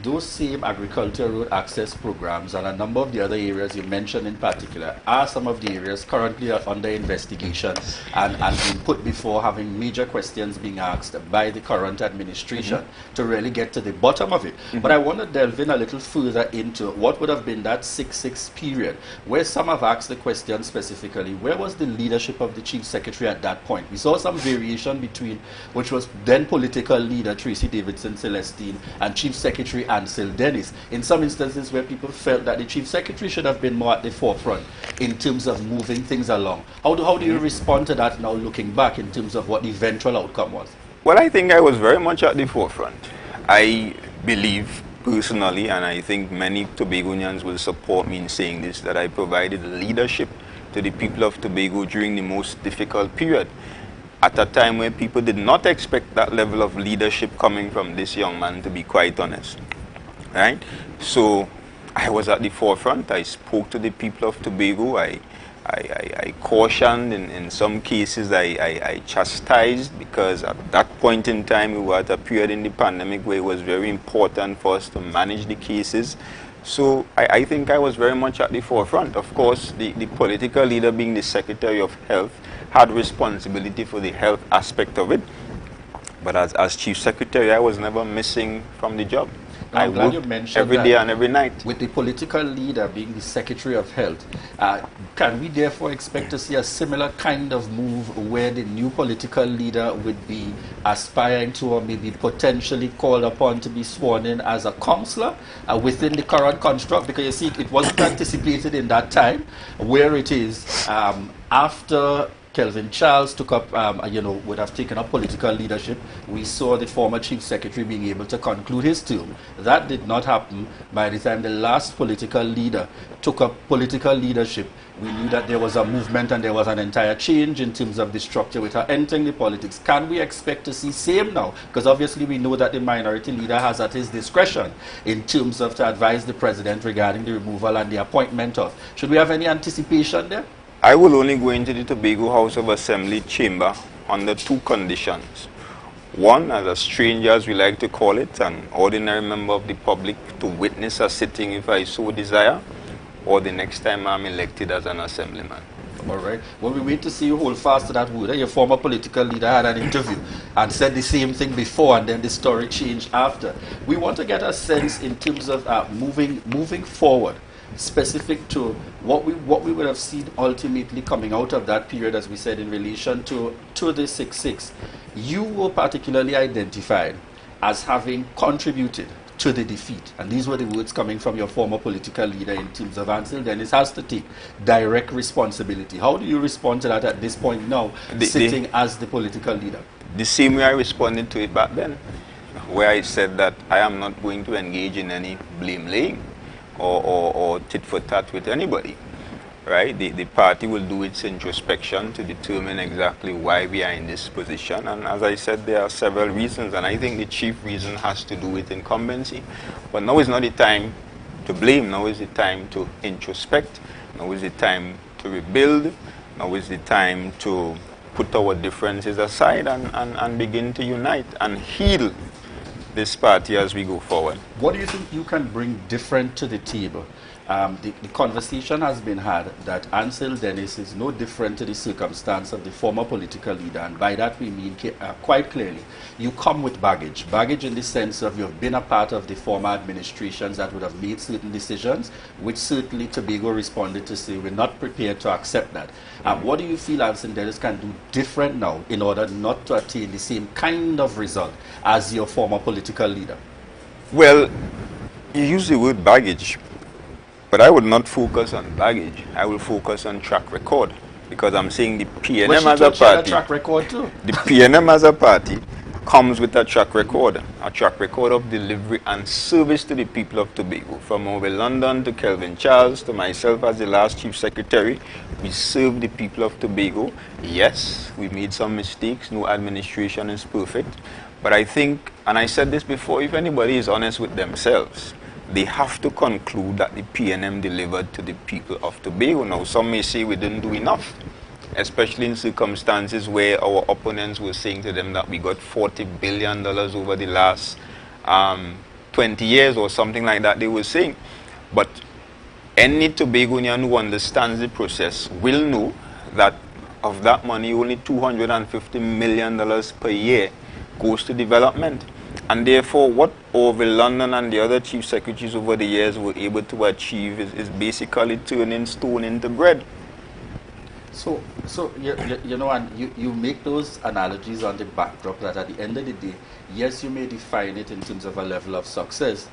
those same agricultural road access programs and a number of the other areas you mentioned in particular are some of the areas currently under investigation and being put before having major questions being asked by the current administration to really get to the bottom of it. But I want to delve in a little further into what would have been that 6-6 period, where some have asked the question specifically, where was the leadership of the Chief Secretary at that point? We saw some variation between, which was then political leader Tracy Davidson Celestine and Chief Secretary Ansel Dennis, in some instances where people felt that the Chief Secretary should have been more at the forefront in terms of moving things along. How do you respond to that now, looking back, in terms of what the eventual outcome was? Well, I think I was very much at the forefront. I believe personally, and I think many Tobagonians will support me in saying this, that I provided leadership to the people of Tobago during the most difficult period, at a time where people did not expect that level of leadership coming from this young man, to be quite honest, right? So I was at the forefront. I spoke to the people of Tobago. I cautioned, in some cases I chastised, because at that point in time we were at a period in the pandemic where it was very important for us to manage the cases. So I think I was very much at the forefront. Of course, the political leader, being the Secretary of Health, had responsibility for the health aspect of it. But as Chief Secretary, I was never missing from the job. I worked every day and every night. With the political leader being the Secretary of Health, can we therefore expect to see a similar kind of move where the new political leader would be aspiring to, or maybe potentially called upon to be sworn in as a councillor within the current construct? Because you see, it wasn't anticipated in that time, where it is after Kelvin Charles took up, would have taken up political leadership. We saw the former Chief Secretary being able to conclude his term. That did not happen. By the time the last political leader took up political leadership, we knew that there was a movement and there was an entire change in terms of the structure with her entering the politics. Can we expect to see same now? Because obviously we know that the minority leader has at his discretion in terms of to advise the president regarding the removal and the appointment of. Should we have any anticipation there? I will only go into the Tobago House of Assembly chamber under 2 conditions. One, as a stranger, as we like to call it, an ordinary member of the public, to witness a sitting if I so desire, or the next time I'm elected as an assemblyman. all right? When we wait to see you hold fast to that word, your former political leader had an interview and said the same thing before, and then the story changed after. We want to get a sense in terms of moving forward, specific to what we would have seen ultimately coming out of that period, as we said, in relation to the 6-6. You were particularly identified as having contributed to the defeat. And these were the words coming from your former political leader in terms of Ansel Dennis has to take direct responsibility. How do you respond to that at this point now, sitting as the political leader? The same way I responded to it back then, where I said that I am not going to engage in any blame laying or tit for tat with anybody. Right? The party will do its introspection to determine exactly why we are in this position. And as I said, there are several reasons, and I think the chief reason has to do with incumbency. But now is not the time to blame. Now is the time to introspect. Now is the time to rebuild. Now is the time to put our differences aside and begin to unite and heal this party as we go forward. What do you think you can bring different to the table? The conversation has been had that Ansel Dennis is no different to the circumstance of the former political leader, and by that we mean quite clearly, you come with baggage. Baggage in the sense of you've been a part of the former administrations that would have made certain decisions, which certainly Tobago responded to say, we're not prepared to accept that. What do you feel Ansel Dennis can do different now in order not to attain the same kind of result as your former political leader? Well, you use the word baggage. But I would not focus on baggage. I will focus on track record, because I'm saying the PNM as a party. Track record too. The PNM as a party comes with a track record of delivery and service to the people of Tobago. From over London to Kelvin Charles to myself as the last chief secretary, we serve the people of Tobago. Yes, we made some mistakes. No administration is perfect. But I think, and I said this before, if anybody is honest with themselves, they have to conclude that the PNM delivered to the people of Tobago. Now, some may say we didn't do enough, especially in circumstances where our opponents were saying to them that we got $40 billion over the last 20 years or something like that, they were saying. But any Tobagonian who understands the process will know that of that money, only $250 million per year goes to development. And therefore, what Orville London and the other chief secretaries over the years were able to achieve is basically turning stone into bread. So you know, and you make those analogies on the backdrop that at the end of the day, yes, you may define it in terms of a level of success,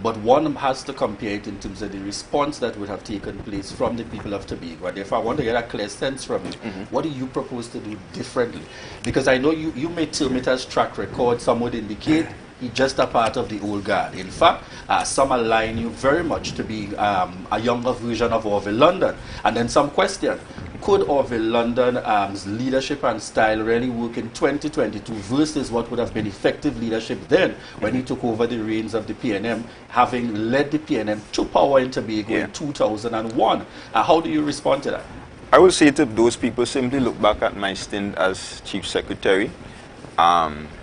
but one has to compare it in terms of the response that would have taken place from the people of Tobago. And therefore, I want to get a clear sense from you. What do you propose to do differently? Because I know you may term it as track record. Some would indicate it's just a part of the old guard. In fact, some align you very much to be a younger version of Orville London. And then some question, could Orville London's leadership and style really work in 2022 versus what would have been effective leadership then when he took over the reins of the PNM, having led the PNM to power in Tobago in 2001? How do you respond to that? I would say to those people, simply look back at my stint as chief secretary,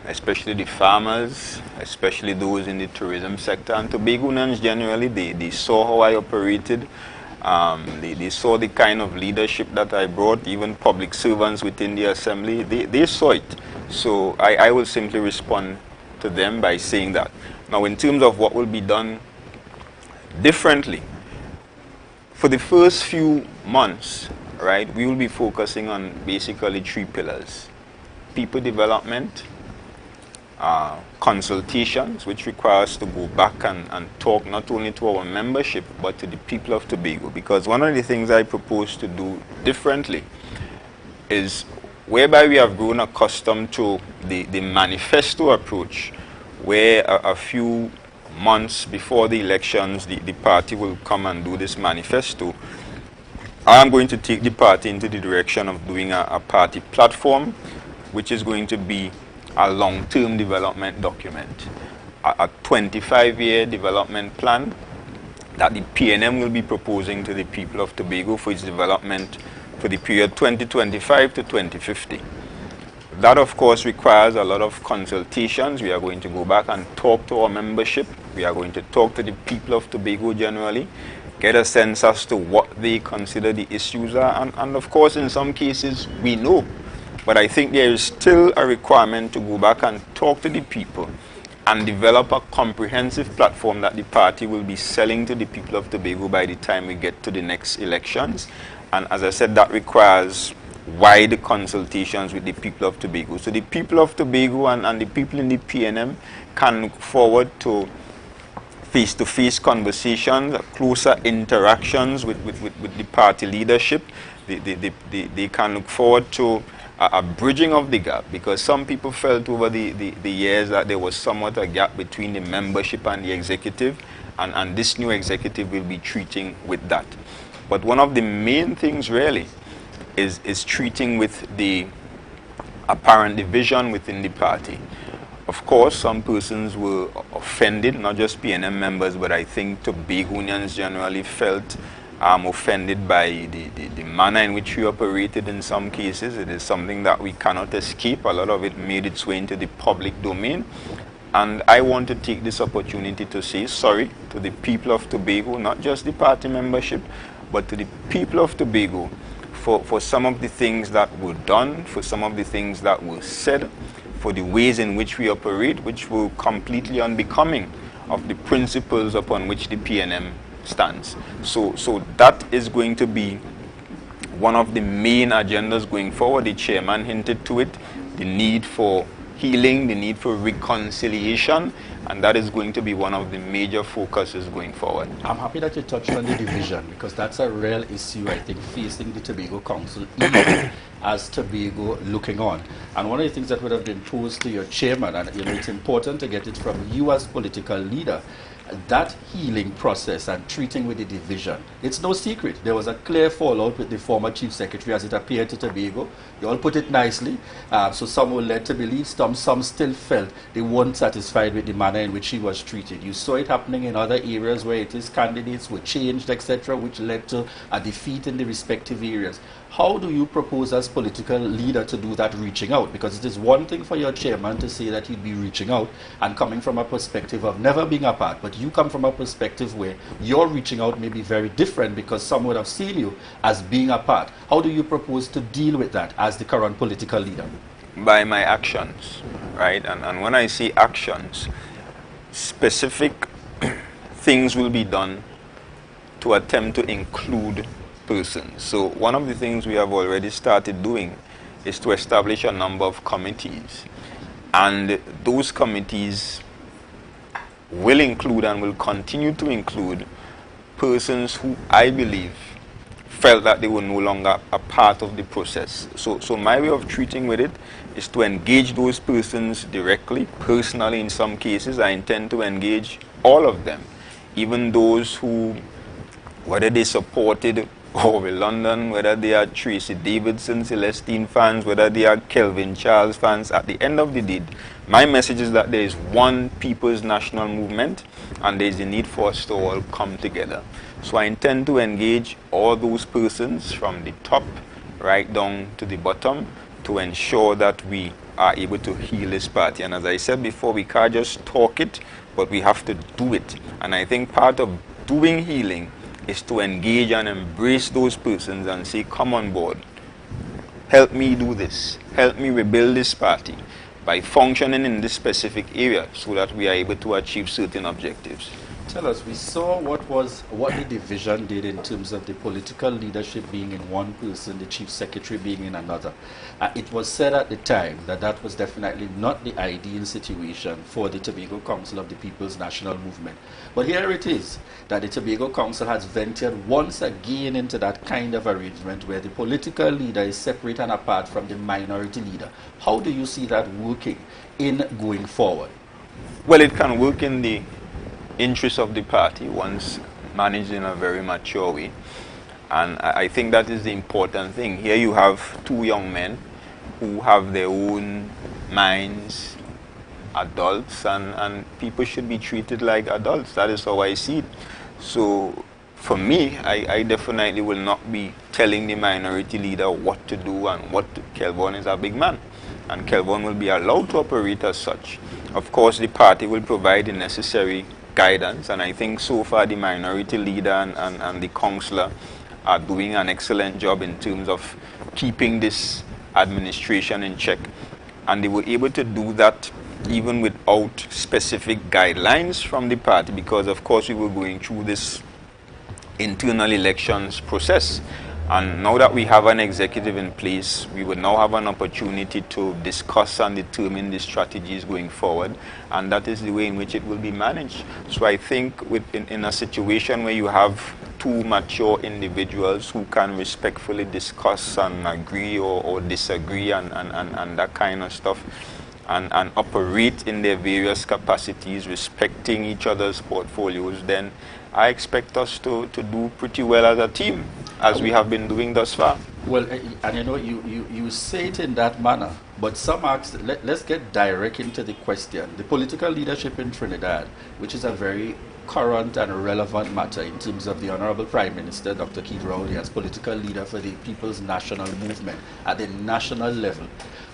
especially the farmers, especially those in the tourism sector, and Tobagoans generally, they saw how I operated. They saw the kind of leadership that I brought, even public servants within the assembly, they saw it. So I will simply respond to them by saying that. Now, in terms of what will be done differently, for the first few months, right, we will be focusing on basically 3 pillars: people development, consultations, which require us to go back and talk not only to our membership but to the people of Tobago. Because one of the things I propose to do differently is, whereby we have grown accustomed to the manifesto approach, where a few months before the elections the party will come and do this manifesto. I am going to take the party into the direction of doing a party platform, which is going to be a long-term development document, a 25-year development plan that the PNM will be proposing to the people of Tobago for its development for the period 2025 to 2050. That, of course, requires a lot of consultations. We are going to go back and talk to our membership. We are going to talk to the people of Tobago generally. get a sense as to what they consider the issues are. And of course, in some cases, we know. But I think there is still a requirement to go back and talk to the people and develop a comprehensive platform that the party will be selling to the people of Tobago by the time we get to the next elections. And as I said, that requires wide consultations with the people of Tobago. So the people of Tobago and the people in the PNM can look forward to face-to-face conversations, closer interactions with the party leadership. They can look forward to a bridging of the gap, because some people felt over the years that there was somewhat a gap between the membership and the executive, and this new executive will be treating with that. But one of the main things really is treating with the apparent division within the party. Of course, some persons were offended, not just PNM members, but I think Tobagonians generally felt offended by the manner in which we operated in some cases. It is something that we cannot escape. A lot of it made its way into the public domain. And I want to take this opportunity to say sorry to the people of Tobago, not just the party membership, but to the people of Tobago for some of the things that were done, for some of the things that were said, for the ways in which we operate, which were completely unbecoming of the principles upon which the PNM stands. So that is going to be one of the main agendas going forward. The chairman hinted to it, the need for healing, the need for reconciliation, and that is going to be one of the major focuses going forward. I'm happy that you touched on the division, because that's a real issue, I think, facing the Tobago Council, even as Tobago looking on. And one of the things that would have been posed to your chairman, and it's important to get it from you as political leader, that healing process and treating with the division, it's no secret. There was a clear fallout with the former chief secretary, as it appeared to Tobago. You all put it nicely. So some were led to believe, some still felt they weren't satisfied with the manner in which he was treated. You saw it happening in other areas where candidates were changed, etc., which led to a defeat in the respective areas. How do you propose as political leader to do that reaching out? Because it is one thing for your chairman to say that he'd be reaching out and coming from a perspective of never being apart, but you come from a perspective where your reaching out may be very different because some would have seen you as being apart. How do you propose to deal with that as the current political leader? By my actions, right? And when I say actions, specific things will be done to attempt to include persons. So one of the things we have already started doing is to establish a number of committees, and those committees will include and will continue to include persons who I believe felt that they were no longer a part of the process. So my way of treating with it is to engage those persons directly, personally. In some cases I intend to engage all of them, even those who, whether they supported Orwell London, whether they are Tracy Davidson, Celestine fans, whether they are Kelvin Charles fans. At the end of the day, my message is that there is one people's national movement and there is a need for us to all come together. So I intend to engage all those persons from the top right down to the bottom to ensure that we are able to heal this party. And as I said before, we can't just talk it, but we have to do it. And I think part of doing healing is to engage and embrace those persons and say, come on board, help me do this, help me rebuild this party by functioning in this specific area so that we are able to achieve certain objectives. Tell us, we saw what the division did in terms of the political leadership being in one person, the chief secretary being in another. It was said at the time that that was definitely not the ideal situation for the Tobago Council of the People's National Movement. But here it is, that the Tobago Council has ventured once again into that kind of arrangement where the political leader is separate and apart from the minority leader. How do you see that working in going forward? Well, it can work in the interest of the party once managed in a very mature way, and I think that is the important thing. Here you have two young men who have their own minds, adults, and people should be treated like adults. That is how I see it. So for me, I definitely will not be telling the minority leader what to do and what to. Kelvin is a big man, and Kelvin will be allowed to operate as such. Of course, the party will provide the necessary guidance, and I think so far the minority leader and the councillor are doing an excellent job in terms of keeping this administration in check. And they were able to do that even without specific guidelines from the party, because of course we were going through this internal elections process. And now that we have an executive in place, we will now have an opportunity to discuss and determine the strategies going forward, and that is the way in which it will be managed. So I think in a situation where you have two mature individuals who can respectfully discuss and agree or disagree and that kind of stuff, and operate in their various capacities, respecting each other's portfolios, then I expect us to do pretty well as a team, as we have been doing thus far. Well, and you know, you say it in that manner, but some ask, let's get direct into the question. The political leadership in Trinidad, which is a very current and relevant matter in terms of the Honorable Prime Minister, Dr. Keith Rowley, as political leader for the People's National Movement at the national level,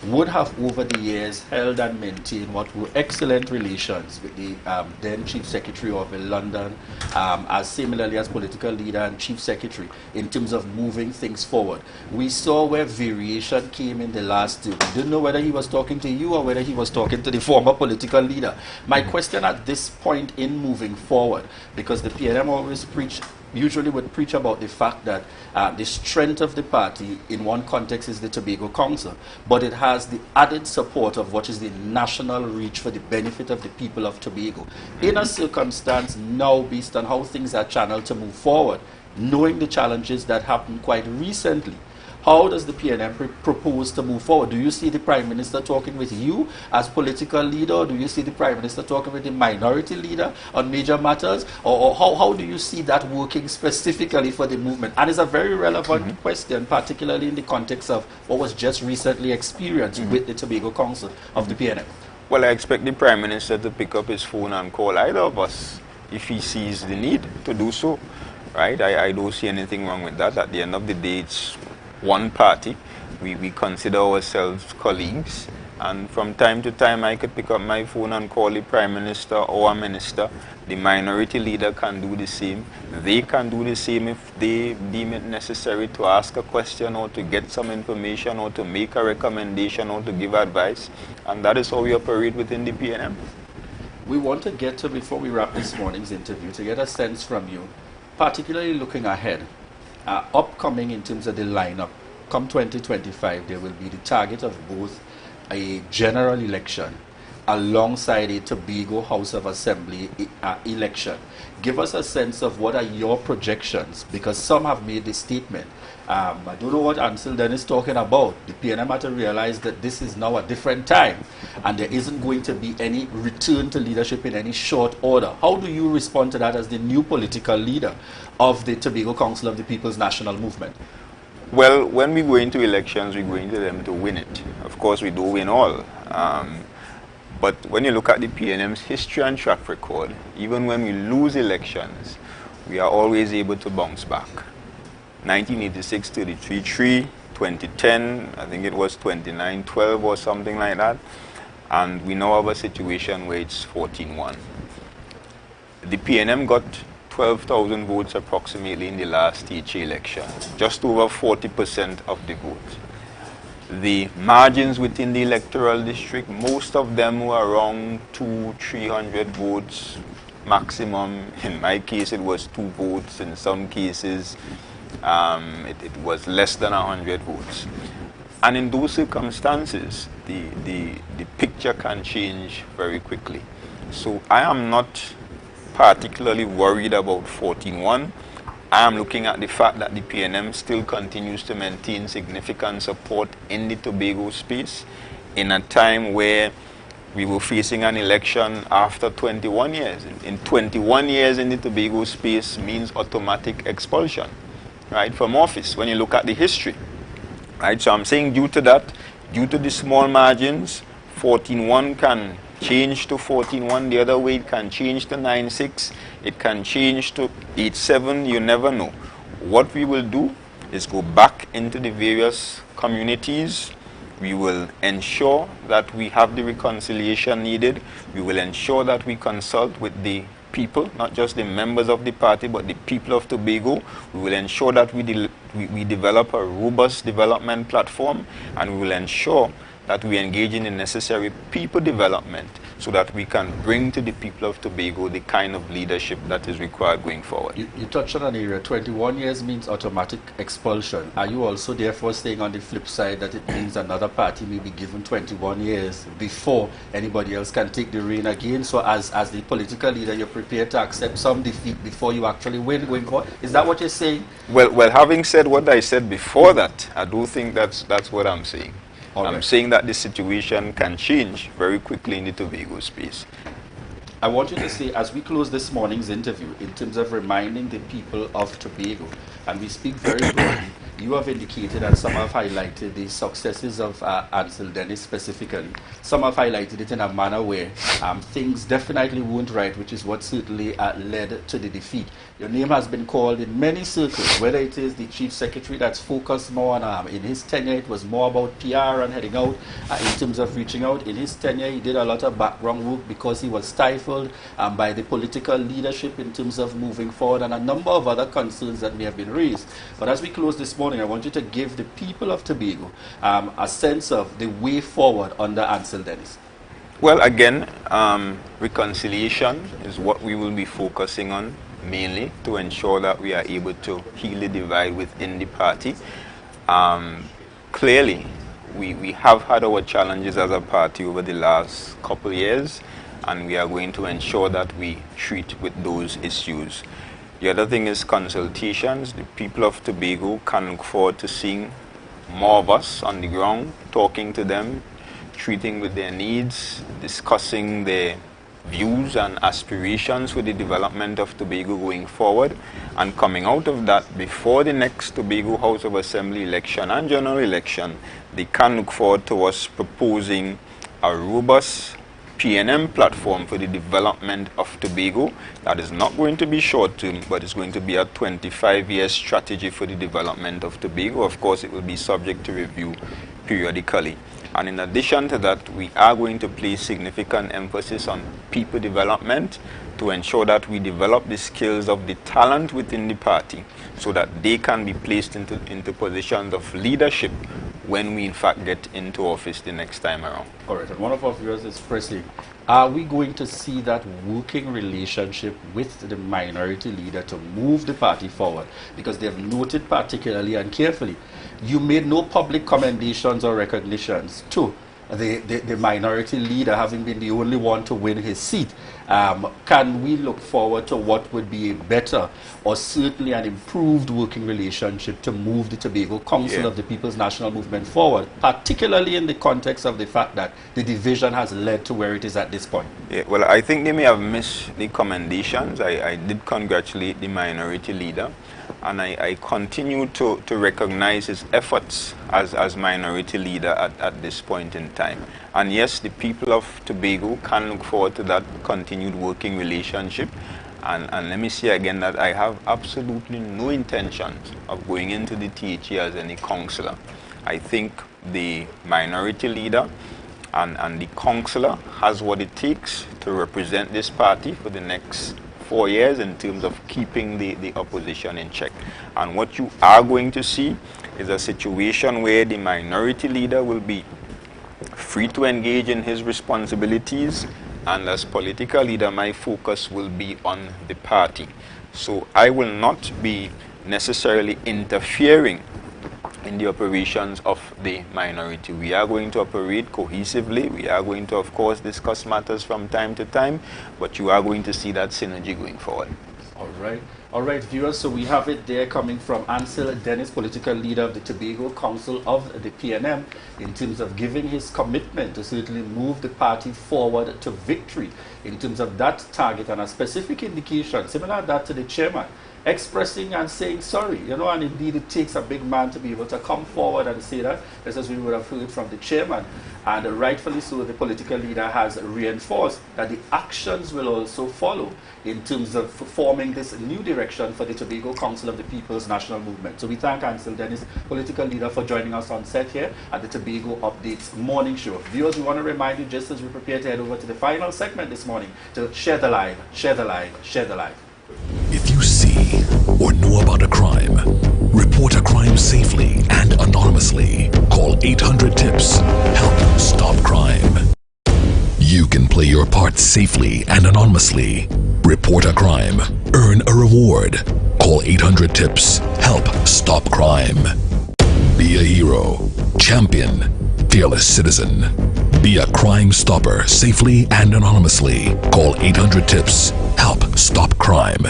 would have over the years held and maintained what were excellent relations with the then Chief Secretary of London, as similarly as political leader and Chief Secretary, in terms of moving things forward. We saw where variation came in the last two. We didn't know whether he was talking to you or whether he was talking to the former political leader. My question at this point in moving forward, because the PNM always usually would preach about the fact that the strength of the party in one context is the Tobago Council, but it has the added support of what is the national reach for the benefit of the people of Tobago. In a circumstance now, based on how things are channeled to move forward, knowing the challenges that happened quite recently, how does the PNM propose to move forward? Do you see the Prime Minister talking with you as political leader, or do you see the Prime Minister talking with the minority leader on major matters? Or how do you see that working specifically for the movement? And it's a very relevant question, particularly in the context of what was just recently experienced with the Tobago Council of the PNM. Well, I expect the Prime Minister to pick up his phone and call either of us if he sees the need to do so. Right? I don't see anything wrong with that. At the end of the day, it's one party. We consider ourselves colleagues, and from time to time I could pick up my phone and call the Prime Minister or a minister. The minority leader can do the same. They can do the same if they deem it necessary to ask a question or to get some information or to make a recommendation or to give advice, and that is how we operate within the PNM. We want to get to, before we wrap this morning's interview, to get a sense from you, particularly looking ahead, upcoming in terms of the lineup. Come 2025, there will be the target of both a general election alongside a Tobago House of Assembly election. Give us a sense of what are your projections, because some have made the statement. I don't know what Ansel Dennis is talking about. The PNM had to realize that this is now a different time and there isn't going to be any return to leadership in any short order. How do you respond to that as the new political leader of the Tobago Council of the People's National Movement? Well, when we go into elections, we go into them to win it. Of course, we do win all. But when you look at the PNM's history and track record, even when we lose elections, we are always able to bounce back. 1986, 33-3, 2010, I think it was 29-12 or something like that. And we now have a situation where it's 14-1. The PNM got 12,000 votes approximately in the last THA election, just over 40% of the vote. The margins within the electoral district, most of them were around 200-300 votes maximum. In my case, it was 2 votes. In some cases, it was less than 100 votes. And in those circumstances, the picture can change very quickly. So I am not particularly worried about 14-1. I am looking at the fact that the PNM still continues to maintain significant support in the Tobago space in a time where we were facing an election after 21 years. In 21 years in the Tobago space means automatic expulsion, right, from office, when you look at the history. Right? So I'm saying due to that, due to the small margins, 14-1 can change to 14-1 the other way. It can change to 9-6. It can change to 8-7. You never know. What we will do is go back into the various communities. We will ensure that we have the reconciliation needed. We will ensure that we consult with the people, not just the members of the party, but the people of Tobago. We will ensure that we develop a robust development platform, and we will ensure that we engage in the necessary people development so that we can bring to the people of Tobago the kind of leadership that is required going forward. You touched on an area, 21 years means automatic expulsion. Are you also therefore saying on the flip side that it means another party may be given 21 years before anybody else can take the reign again? So as the political leader, you're prepared to accept some defeat before you actually win going forward? Is that what you're saying? Well, having said what I said before that, I do think that's what I'm saying. I'm saying that the situation can change very quickly in the Tobago space. I want you to say, as we close this morning's interview, in terms of reminding the people of Tobago, and we speak very broadly, you have indicated and some have highlighted the successes of Ansel Dennis specifically. Some have highlighted it in a manner where things definitely weren't right, which is what certainly led to the defeat. Your name has been called in many circles, whether it is the chief secretary that's focused more on, in his tenure it was more about PR and heading out in terms of reaching out. In his tenure he did a lot of background work because he was stifled by the political leadership in terms of moving forward, and a number of other concerns that may have been raised. But as we close this morning, I want you to give the people of Tobago a sense of the way forward under Ansel Dennis. Well, again, reconciliation is what we will be focusing on mainly to ensure that we are able to heal the divide within the party. Clearly, we have had our challenges as a party over the last couple of years, and we are going to ensure that we treat with those issues. The other thing is consultations. The people of Tobago can look forward to seeing more of us on the ground, talking to them, treating with their needs, discussing their views and aspirations for the development of Tobago going forward. And coming out of that, before the next Tobago House of Assembly election and general election, they can look forward to us proposing a robust PNM platform for the development of Tobago that is not going to be short term, but it's going to be a 25-year strategy for the development of Tobago. Of course, it will be subject to review periodically. And in addition to that, we are going to place significant emphasis on people development to ensure that we develop the skills of the talent within the party so that they can be placed into positions of leadership when we in fact get into office the next time around. All right, and one of our viewers is Presley. Are we going to see that working relationship with the minority leader to move the party forward? Because they have noted particularly and carefully, you made no public commendations or recognitions to the minority leader having been the only one to win his seat. Can we look forward to what would be a better or certainly an improved working relationship to move the Tobago Council of the People's National Movement forward, particularly in the context of the fact that the division has led to where it is at this point? Yeah, well, I think they may have missed the commendations. I did congratulate the minority leader, and I continue to recognize his efforts as minority leader at this point in time. And yes, the people of Tobago can look forward to that continued working relationship. And let me say again that I have absolutely no intentions of going into the THE as any councillor. I think the minority leader and the councillor has what it takes to represent this party for the next 4 years in terms of keeping the opposition in check. And what you are going to see is a situation where the minority leader will be free to engage in his responsibilities, and as political leader my focus will be on the party. So I will not be necessarily interfering in the operations of the minority. We are going to operate cohesively. We are going to, of course, discuss matters from time to time, but you are going to see that synergy going forward. All right, viewers, so we have it there coming from Ansel Dennis, political leader of the Tobago Council of the PNM, in terms of giving his commitment to certainly move the party forward to victory in terms of that target, and a specific indication similar to that to the chairman, expressing and saying sorry, and indeed it takes a big man to be able to come forward and say that, just as we would have heard from the chairman. And rightfully so, the political leader has reinforced that the actions will also follow in terms of forming this new direction direction for the Tobago Council of the People's National Movement. So we thank Ansel Dennis, political leader, for joining us on set here at the Tobago Updates morning show. Viewers, we want to remind you, just as we prepare to head over to the final segment this morning, to share the live, share the live, share the live. If you see or know about a crime, report a crime safely and anonymously. Call 800-TIPS. Help stop crime. You can play your part safely and anonymously. Report a crime. Earn a reward. Call 800-TIPS. Help stop crime. Be a hero. Champion. Fearless citizen. Be a crime stopper safely and anonymously. Call 800-TIPS. Help stop crime.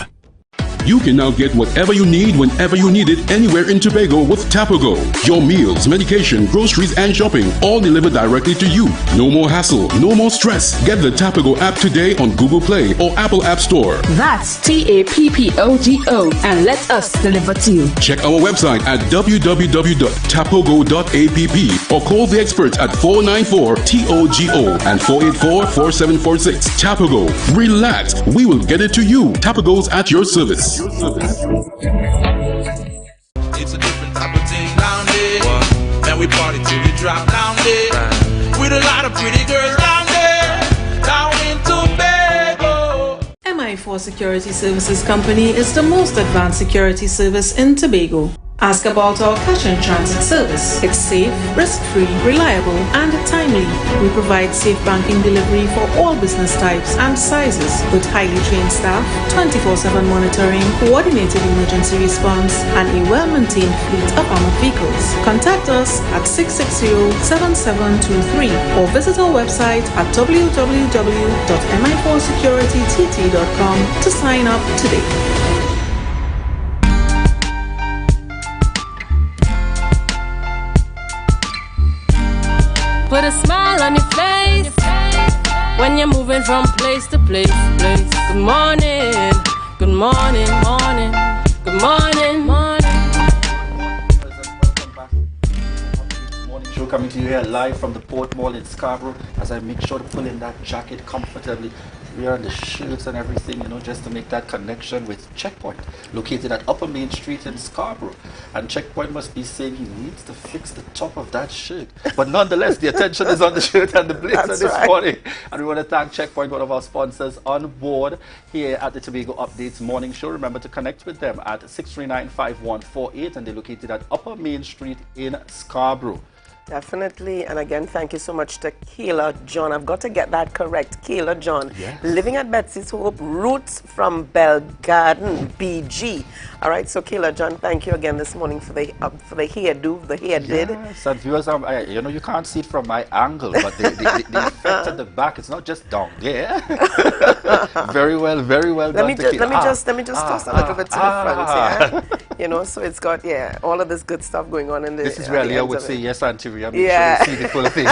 You can now get whatever you need whenever you need it anywhere in Tobago with Tobago. Your meals, medication, groceries, and shopping all delivered directly to you. No more hassle, no more stress. Get the Tobago app today on Google Play or Apple App Store. That's TAPPOGO and let us deliver to you. Check our website at www.tapogo.app or call the experts at 494-TOGO and 484-4746. Tobago. Relax. We will get it to you. Tobago's at your service. It's a different type of thing down there. And we party till we drop down there. With a lot of pretty girls down there. Down in Tobago. MI4 Security Services Company is the most advanced security service in Tobago. Ask about our cash and transit service. It's safe, risk-free, reliable, and timely. We provide safe banking delivery for all business types and sizes with highly trained staff, 24/7 monitoring, coordinated emergency response, and a well-maintained fleet of armored vehicles. Contact us at 660-7723 or visit our website at www.mi4securitytt.com to sign up today. Put a smile on your face when you're moving from place to place. Good morning, good morning, morning, good morning, morning. Morning show coming to you here live from the Port Mall in Scarborough, as I make sure to pull in that jacket comfortably. We are on the shirts and everything, just to make that connection with Checkpoint, located at Upper Main Street in Scarborough. And Checkpoint must be saying he needs to fix the top of that shirt. But nonetheless, the attention is on the shirt and the blazer this morning. And we want to thank Checkpoint, one of our sponsors, on board here at the Tobago Updates morning show. Remember to connect with them at 639-5148, and they're located at Upper Main Street in Scarborough. Definitely. And again, thank you so much to Kayla John. I've got to get that correct. Kayla John. Yes. Living at Betsy's Hope, roots from Bell Garden, BG. All right. So, Kayla John, thank you again this morning for the hairdo, the hair did. Yes, and viewers, you can't see it from my angle, but the effect at the back, it's not just down there. Very well done. Let me just toss a little bit to the front here. So it's got, all of this good stuff going on in the. This is really, I would say, yes, Auntie Ria. Make sure you see the full thing.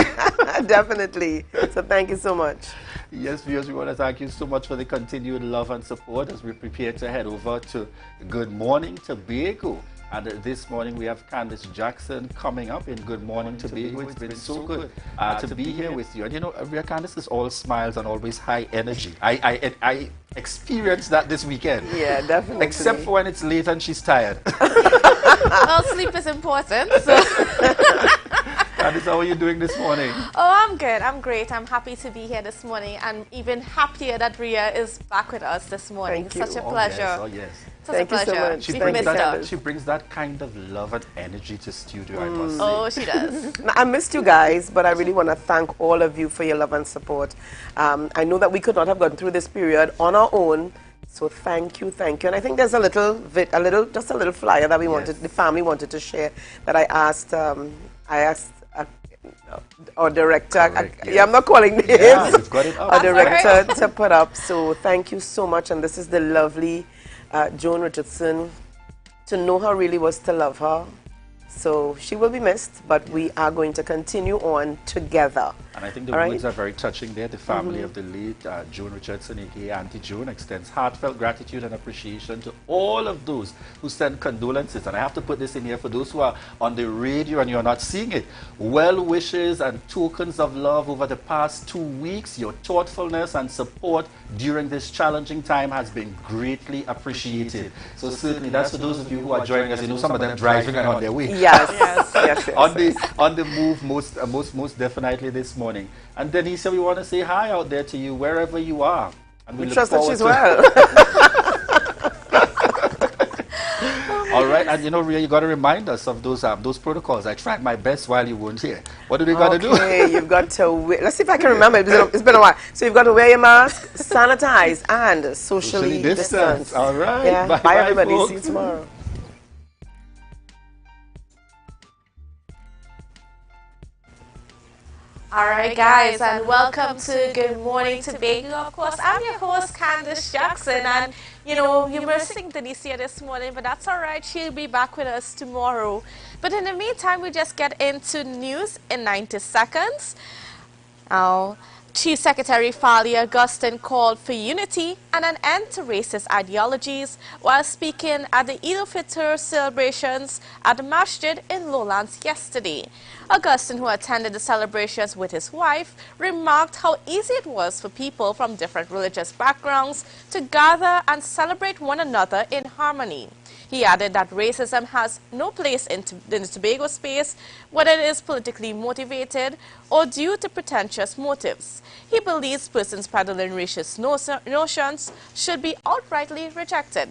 Definitely. So thank you so much. Yes, viewers, we want to thank you so much for the continued love and support as we prepare to head over to Good Morning Tobago. And this morning we have Candace Jackson coming up in Good Morning Tobago. It's been so good to be here with you. And Candace is all smiles and always high energy. I experienced that this weekend. Yeah, definitely. Except for when it's late and she's tired. Well, sleep is important. So. Candace, how are you doing this morning? Oh, I'm good. I'm great. I'm happy to be here this morning, and even happier that Ria is back with us this morning. Thank you. Such a pleasure. Oh, yes. Such a pleasure. So much. She brings that kind of love and energy to studio, I must say. Oh, she does. I missed you guys, but I really want to thank all of you for your love and support. I know that we could not have gone through this period on our own. So thank you. And I think there's just a little flyer that the family wanted to share that I asked our director. I'm not calling names. Yeah, you've got it up. Our director to put up. So thank you so much. And this is the lovely Joan Richardson. To know her really was to love her. So she will be missed, but we are going to continue on together. And I think the All words right? are very touching there. The family of the late June Richardson, aka Auntie June, extends heartfelt gratitude and appreciation to all of those who send condolences. And I have to put this in here for those who are on the radio and you're not seeing it. Well wishes and tokens of love over the past 2 weeks. Your thoughtfulness and support during this challenging time has been greatly appreciated. So certainly that's for those of you who are joining us. You know, some of them driving and on their way. Yes, yes, On the move, most definitely this morning. And Denise, we want to say hi out there to you wherever you are. And we trust that she's well. All right, and you know, Ria, you got to remind us of those protocols. I tried my best while you weren't here. What do we got to do? Okay, you've got to wear, let's see if I can remember. It's been a while. So you've got to wear your mask, sanitize, and socially distance. All right. Yeah. Bye everybody. Folks. See you tomorrow. Alright guys, and welcome to Good Morning Tobago. Of course, I'm your host Candice Jackson, and you know, you were missing Denise this morning, but that's alright, she'll be back with us tomorrow. But in the meantime, we just get into news in 90 seconds. Now, Chief Secretary Fali Augustine called for unity and an end to racist ideologies while speaking at the Eid al-Fitr celebrations at the Masjid in Lowlands yesterday. Augustine, who attended the celebrations with his wife, remarked how easy it was for people from different religious backgrounds to gather and celebrate one another in harmony. He added that racism has no place in the Tobago space, whether it is politically motivated or due to pretentious motives. He believes persons peddling racist notions should be outrightly rejected.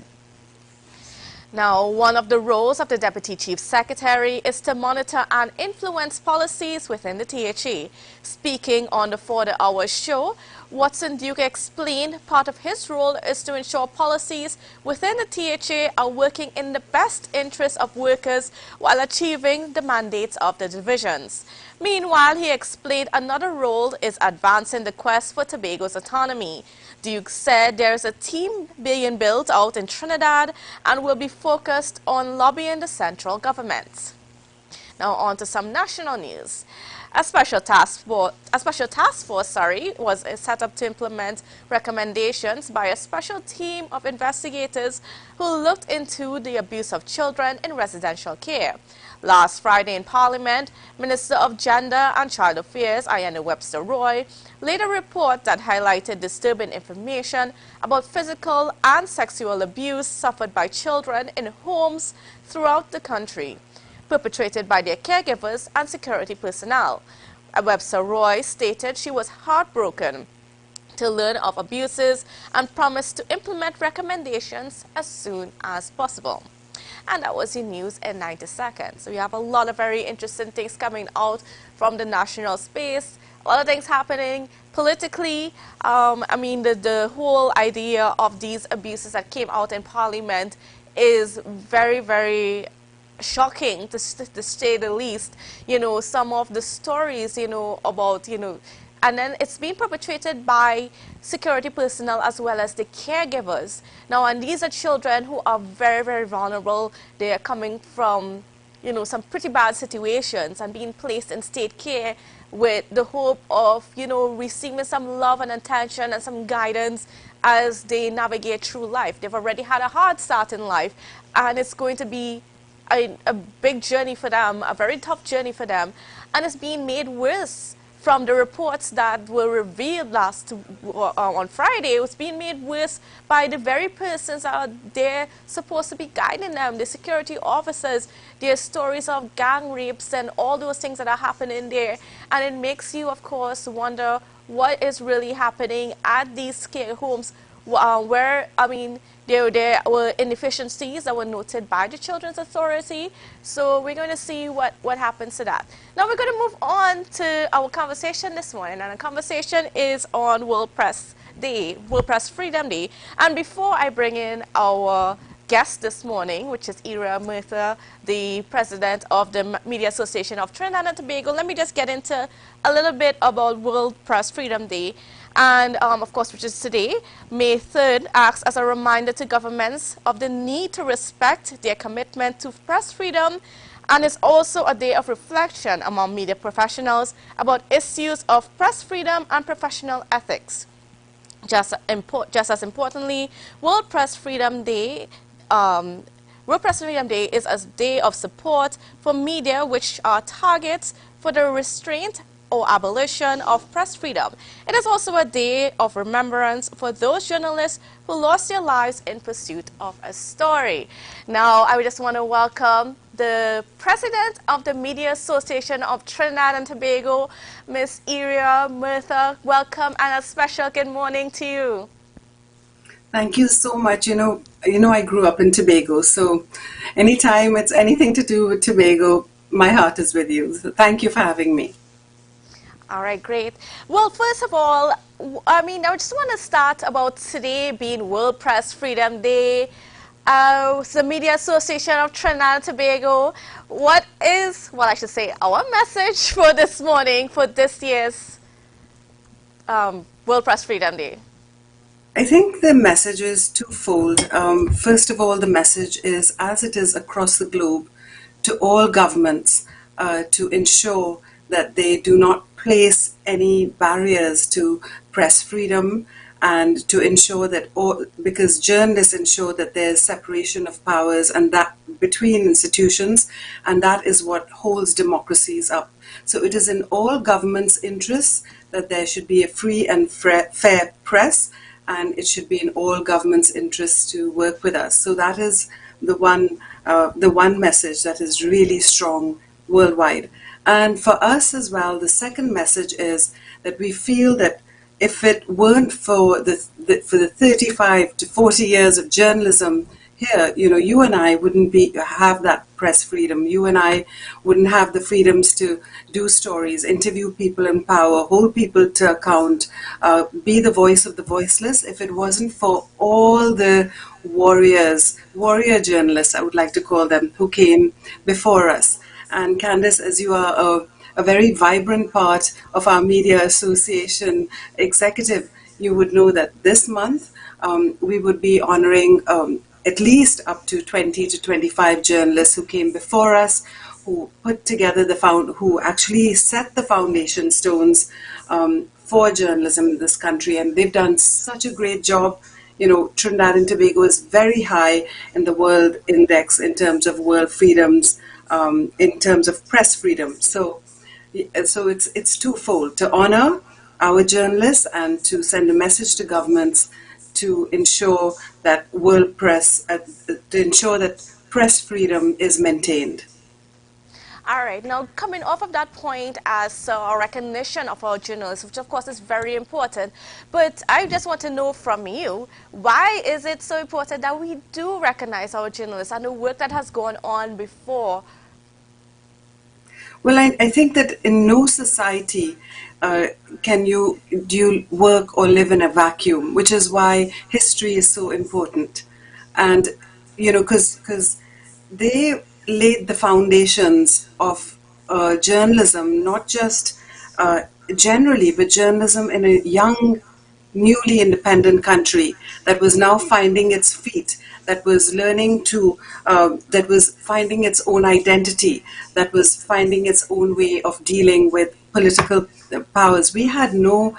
Now, one of the roles of the Deputy Chief Secretary is to monitor and influence policies within the THA. Speaking on the 40-hour show, Watson Duke explained part of his role is to ensure policies within the THA are working in the best interest of workers while achieving the mandates of the divisions. Meanwhile, he explained another role is advancing the quest for Tobago's autonomy. Duke said there is a team being built out in Trinidad and will be focused on lobbying the central government. Now on to some national news. A special task force was set up to implement recommendations by a special team of investigators who looked into the abuse of children in residential care. Last Friday in Parliament, Minister of Gender and Child Affairs, Ayanna Webster Roy, laid a report that highlighted disturbing information about physical and sexual abuse suffered by children in homes throughout the country, perpetrated by their caregivers and security personnel. Webster Roy stated she was heartbroken to learn of abuses and promised to implement recommendations as soon as possible. And that was your news in 90 seconds. So we have a lot of very interesting things coming out from the national space. A lot of things happening politically. I mean, the whole idea of these abuses that came out in Parliament is very, very shocking to say the least. You know, some of the stories, you know, about, you know, and then it's being perpetrated by security personnel as well as the caregivers. Now, and these are children who are very, very vulnerable. They are coming from, you know, some pretty bad situations and being placed in state care with the hope of, you know, receiving some love and attention and some guidance as they navigate through life. They've already had a hard start in life, and it's going to be a big journey for them, a very tough journey for them, and it's being made worse from the reports that were revealed on Friday. It was being made worse by the very persons that are there supposed to be guiding them, the security officers. There's stories of gang rapes and all those things that are happening there. And it makes you, of course, wonder what is really happening at these care homes where, I mean, there were inefficiencies that were noted by the Children's Authority. So we're going to see what happens to that. Now we're going to move on to our conversation this morning. And the conversation is on World Press Day, World Press Freedom Day. And before I bring in our guest this morning, which is Ira Murtha, the president of the Media Association of Trinidad and Tobago, let me just get into a little bit about World Press Freedom Day. And, of course, which is today, May 3rd, acts as a reminder to governments of the need to respect their commitment to press freedom And it's also a day of reflection among media professionals about issues of press freedom and professional ethics. Just as importantly, World Press Freedom Day is a day of support for media which are targets for the restraint or abolition of press freedom. It is also a day of remembrance for those journalists who lost their lives in pursuit of a story. Now, I just want to welcome the president of the Media Association of Trinidad and Tobago, Miss Iria Murtha. Welcome and a special good morning to you. Thank you so much. You know, I grew up in Tobago, so anytime it's anything to do with Tobago, my heart is with you. So thank you for having me. All right, great. Well, first of all, I just want to start about today being World Press Freedom Day. The Media Association of Trinidad and Tobago, what is, well, I should say, our message for this morning, for this year's World Press Freedom Day? I think the message is twofold. First of all, the message is, as it is across the globe, to all governments to ensure that they do not place any barriers to press freedom, and to ensure that because journalists ensure that there's separation of powers and that between institutions, and that is what holds democracies up. So it is in all governments' interests that there should be a free and fair press, and it should be in all governments' interests to work with us. So that is the one message that is really strong worldwide. And for us as well, the second message is that we feel that if it weren't for the 35 to 40 years of journalism here, you and I wouldn't have that press freedom. You and I wouldn't have the freedoms to do stories, interview people in power, hold people to account, be the voice of the voiceless, if it wasn't for all the warrior journalists, I would like to call them, who came before us. And Candice, as you are a very vibrant part of our Media Association executive, you would know that this month we would be honoring at least up to 20 to 25 journalists who came before us, who put together who actually set the foundation stones for journalism in this country. And they've done such a great job. Trinidad and Tobago is very high in the world index in terms of world freedoms, in terms of press freedom. So it's twofold: to honor our journalists and to send a message to governments to ensure that press freedom is maintained. All right, now coming off of that point as a recognition of our journalists, which of course is very important, but I just want to know from you, why is it so important that we do recognize our journalists and the work that has gone on before? Well, I think that in no society do you work or live in a vacuum, which is why history is so important. And, because they laid the foundations of journalism, not just generally, but journalism in a young, newly independent country that was now finding its feet, that was learning that was finding its own identity, that was finding its own way of dealing with political powers. We had no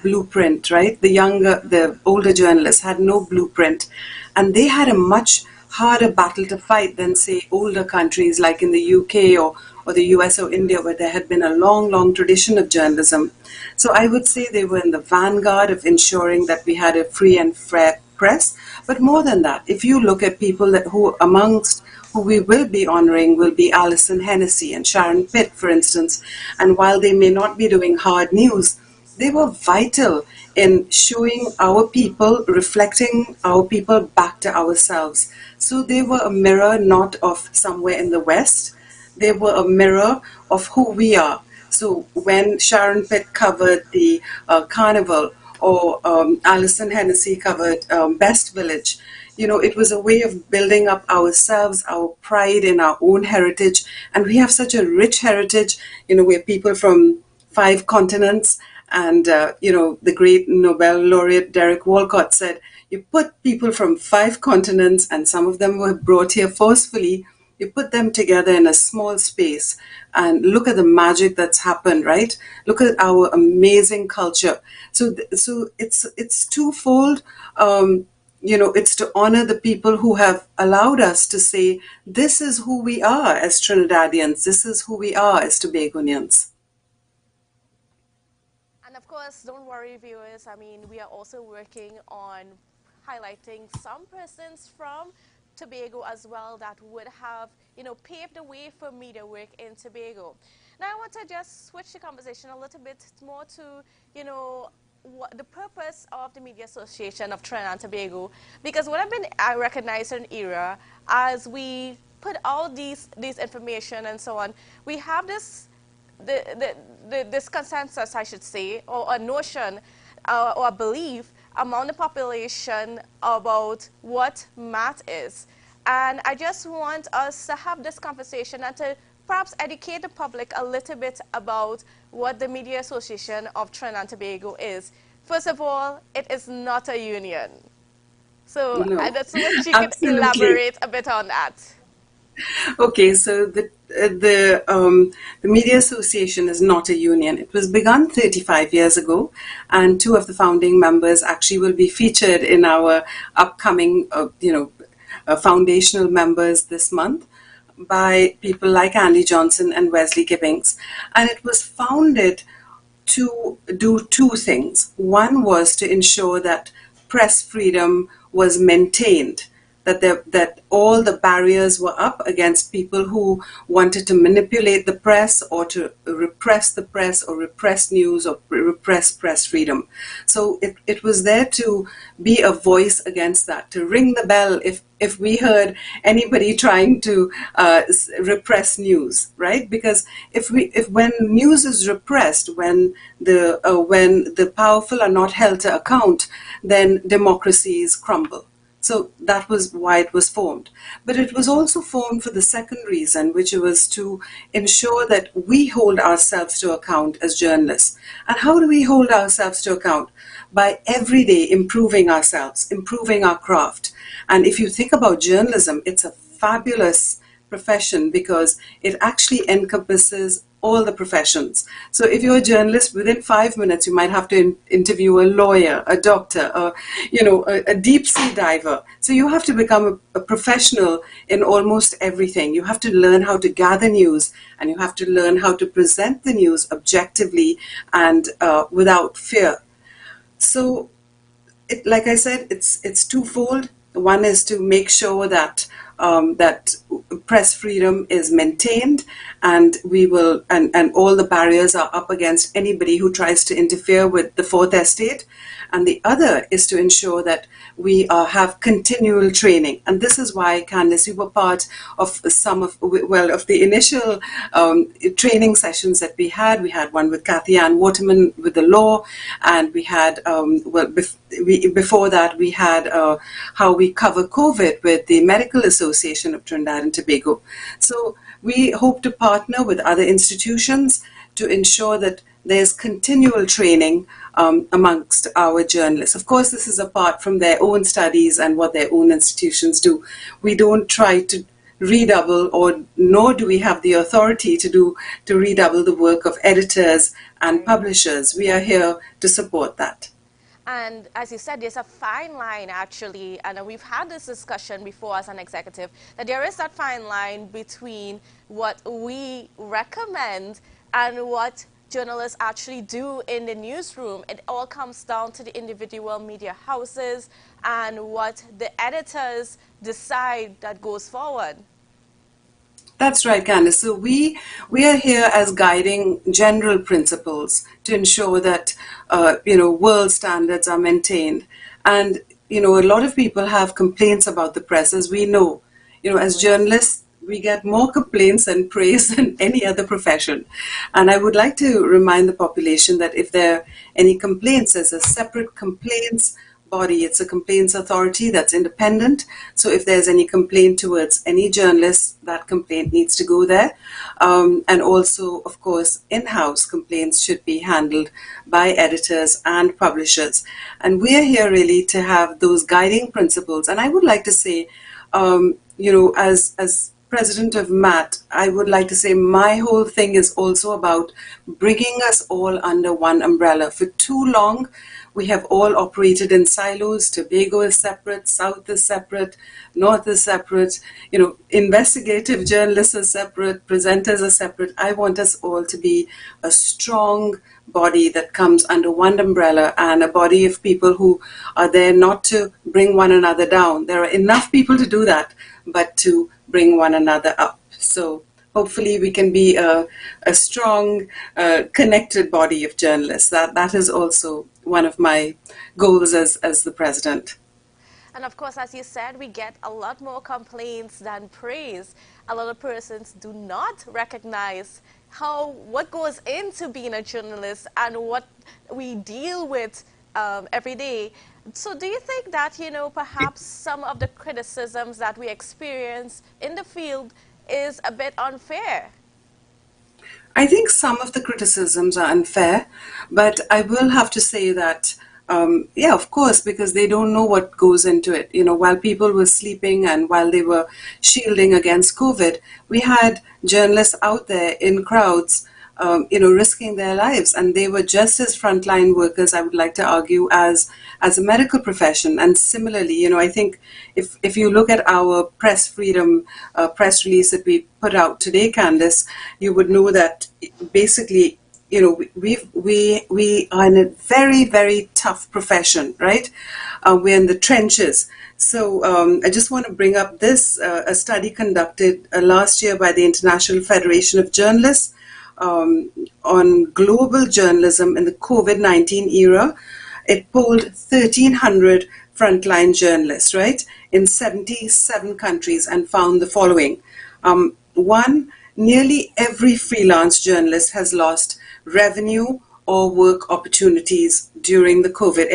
blueprint, right? The older journalists had no blueprint, and they had a much harder battle to fight than, say, older countries like in the UK or the US or India, where there had been a long, long tradition of journalism. So I would say they were in the vanguard of ensuring that we had a free and fair press. But more than that, if you look at people who we will be honoring will be Alison Hennessy and Sharon Pitt, for instance. And while they may not be doing hard news, they were vital in showing our people, reflecting our people back to ourselves. So they were a mirror not of somewhere in the West. They were a mirror of who we are. So when Sharon Pitt covered the carnival, or Alison Hennessy covered Best Village, it was a way of building up ourselves, our pride in our own heritage. And we have such a rich heritage. We're people from 5 continents. And, the great Nobel laureate Derek Walcott said, you put people from 5 continents, and some of them were brought here forcefully, you put them together in a small space and look at the magic that's happened, right? Look at our amazing culture. So it's twofold. It's to honor the people who have allowed us to say, this is who we are as Trinidadians, this is who we are as Tobagonians. And of course, don't worry, viewers. I mean, we are also working on highlighting some persons from Tobago as well that would have, paved the way for media work in Tobago. Now, I want to just switch the conversation a little bit more to, what the purpose of the Media Association of Trinidad and Tobago, because what I recognize in era as we put all these information and so on, we have this this consensus, I should say, or a notion or a belief among the population about what math is. And I just want us to have this conversation and to perhaps educate the public a little bit about what the Media Association of Trinidad and Tobago is. First of all, it is not a union. So No, that's what you can absolutely. elaborate a bit on that. Okay, so the Media Association is not a union. It was begun 35 years ago, and two of the founding members actually will be featured in our upcoming, foundational members this month by people like Andy Johnson and Wesley Gibbings. And it was founded to do two things. One was to ensure that press freedom was maintained, that all the barriers were up against people who wanted to manipulate the press or to repress the press or repress news or repress press freedom. So it was there to be a voice against that, to ring the bell if we heard anybody trying to repress news, right? Because if when news is repressed, when the powerful are not held to account, then democracies crumble. So that was why it was formed. But it was also formed for the second reason, which was to ensure that we hold ourselves to account as journalists. And how do we hold ourselves to account? By every day improving ourselves, improving our craft. And if you think about journalism, it's a fabulous profession because it actually encompasses all the professions. So if you're a journalist, within 5 minutes, you might have to interview a lawyer, a doctor, a deep sea diver. So you have to become a professional in almost everything. You have to learn how to gather news, and you have to learn how to present the news objectively and without fear. So, like I said, it's twofold. One is to make sure that that press freedom is maintained, and we will, and all the barriers are up against anybody who tries to interfere with the Fourth Estate. And the other is to ensure that we have continual training. And this is why, Candice, we were part of some of the initial training sessions that we had. We had one with Kathy Ann Waterman with the law, and we had, before that, we had how we cover COVID with the Medical Association of Trinidad and Tobago. So we hope to partner with other institutions to ensure that there's continual training amongst our journalists. Of course, this is apart from their own studies and what their own institutions do. We don't try to redouble, or nor do we have the authority to redouble the work of editors and publishers. We are here to support that. And as you said, there's a fine line actually, and we've had this discussion before as an executive, that there is that fine line between what we recommend and what journalists actually do in the newsroom. It all comes down to the individual media houses and what the editors decide that goes forward. That's right, Candice. So we are here as guiding general principles to ensure that world standards are maintained. And a lot of people have complaints about the press, as we know. As journalists, we get more complaints and praise than any other profession. And I would like to remind the population that if there are any complaints, there's a separate complaints body. It's a complaints authority that's independent. So if there's any complaint towards any journalist, that complaint needs to go there. And also, of course, in-house complaints should be handled by editors and publishers. And we're here really to have those guiding principles. And I would like to say, as president of MAT, I would like to say my whole thing is also about bringing us all under one umbrella. For too long, we have all operated in silos. Tobago is separate, South is separate, North is separate, investigative journalists are separate, presenters are separate. I want us all to be a strong body that comes under one umbrella, and a body of people who are there not to bring one another down. There are enough people to do that, but to bring one another up. So hopefully we can be a strong, connected body of journalists. That is also one of my goals as the president. And of course, as you said, we get a lot more complaints than praise. A lot of persons do not recognize what goes into being a journalist and what we deal with every day. So do you think that, perhaps some of the criticisms that we experience in the field is a bit unfair? I think some of the criticisms are unfair, but I will have to say that, yeah, of course, because they don't know what goes into it. While people were sleeping and while they were shielding against COVID, we had journalists out there in crowds, risking their lives, and they were just as frontline workers, I would like to argue, as a medical profession. And similarly, I think if you look at our press freedom press release that we put out today, Candice, you would know that basically, we are in a very, very tough profession, right? We're in the trenches. So I just want to bring up this, a study conducted last year by the International Federation of Journalists on global journalism in the COVID-19 era. It polled 1,300 frontline journalists, right, in 77 countries, and found the following. One, nearly every freelance journalist has lost revenue or work opportunities during the COVID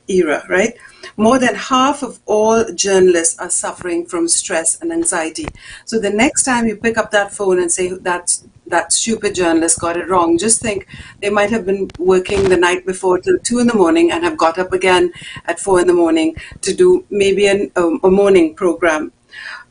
era, right? More than half of all journalists are suffering from stress and anxiety. So the next time you pick up that phone and say that stupid journalist got it wrong, just think they might have been working the night before till 2 in the morning and have got up again at 4 in the morning to do maybe a morning program.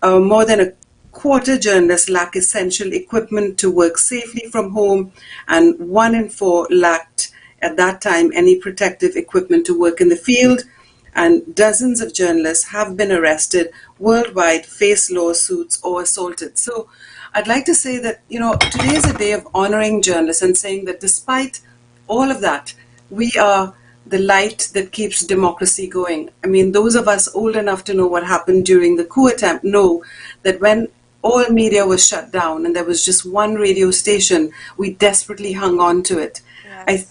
More than a quarter journalists lack essential equipment to work safely from home, and 1 in 4 lacked at that time any protective equipment to work in the field. And dozens of journalists have been arrested worldwide, face lawsuits, or assaulted. So I'd like to say that, today is a day of honoring journalists and saying that despite all of that, we are the light that keeps democracy going. I mean, those of us old enough to know what happened during the coup attempt know that when all media was shut down and there was just one radio station, we desperately hung on to it.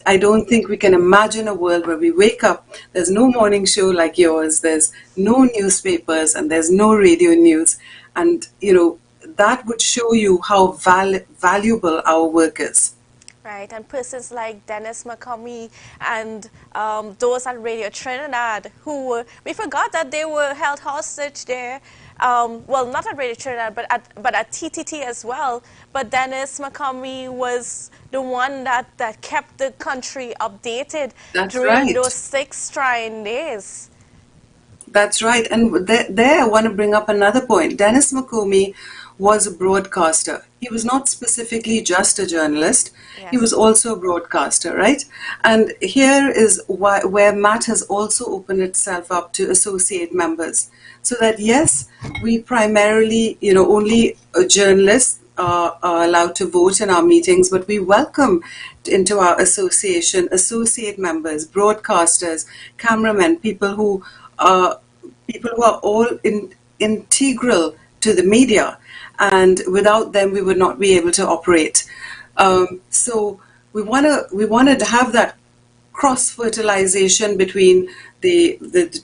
I don't think we can imagine a world where we wake up, there's no morning show like yours, there's no newspapers, and there's no radio news. And, that would show you how valuable our work is. Right, and persons like Dennis McCombie and those at Radio Trinidad we forgot that they were held hostage there. Well, not at Radio Trinidad, but at TTT as well. But Dennis McCombie was the one that kept the country updated during those 6 trying days. That's right. And there I want to bring up another point. Dennis McCombie was a broadcaster. He was not specifically just a journalist. Yes. He was also a broadcaster, right? And here is where MAT has also opened itself up to associate members. So that, yes, we primarily, only journalists are allowed to vote in our meetings, but we welcome into our association associate members, broadcasters, cameramen, people who are all integral to the media. And without them, we would not be able to operate. So we wanted to have that cross-fertilization between the